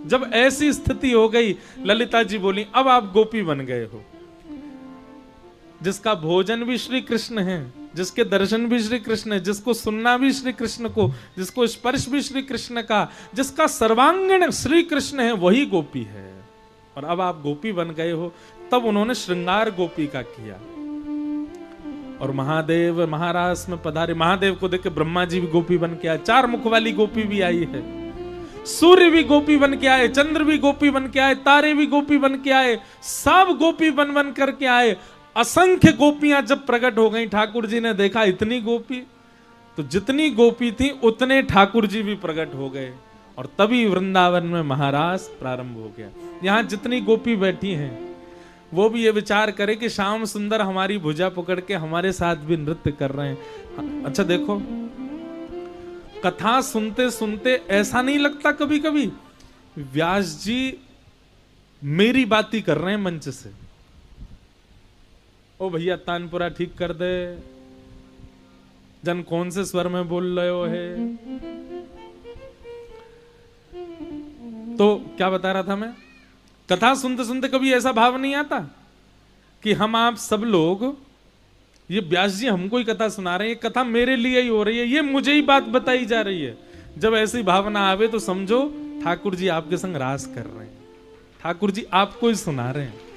जब ऐसी स्थिति हो गई, ललिता जी बोली अब आप गोपी बन गए हो। जिसका भोजन भी श्री कृष्ण है, जिसके दर्शन भी श्री कृष्ण है, जिसको सुनना भी श्री कृष्ण को, जिसको स्पर्श भी श्री कृष्ण का, जिसका सर्वांगीण श्री कृष्ण है, वही गोपी है। और अब आप गोपी बन गए हो। तब उन्होंने श्रृंगार गोपी का किया और महादेव महारास में पधारे। महादेव को देख के ब्रह्मा जी भी गोपी बन के आए, 4 मुख वाली गोपी भी आई है, सूर्य भी गोपी बन के आए, चंद्र भी गोपी बन के आए, तारे भी गोपी बन के आए, सब गोपी बन बन करके आए। असंख्य गोपियां जब प्रकट हो गई, ठाकुर जी ने देखा इतनी गोपी, तो जितनी गोपी थी उतने ठाकुर जी भी प्रकट हो गए और तभी वृंदावन में महारास प्रारंभ हो गया। यहां जितनी गोपी बैठी हैं वो भी ये विचार करे कि श्याम सुंदर हमारी भुजा पकड़ के हमारे साथ भी नृत्य कर रहे हैं। अच्छा देखो, कथा सुनते सुनते ऐसा नहीं लगता कभी कभी व्यास जी मेरी बात ही कर रहे हैं मंच से, ओ भैया तानपुरा ठीक कर दे, जन कौन से स्वर में बोल रहे हो है। तो क्या बता रहा था मैं, कथा सुनते सुनते कभी ऐसा भाव नहीं आता कि हम आप सब लोग, ये व्यास जी हमको ही कथा सुना रहे हैं, ये कथा मेरे लिए ही हो रही है, ये मुझे ही बात बताई जा रही है। जब ऐसी भावना आवे तो समझो ठाकुर जी आपके संग रास कर रहे हैं, ठाकुर जी आपको ही सुना रहे हैं।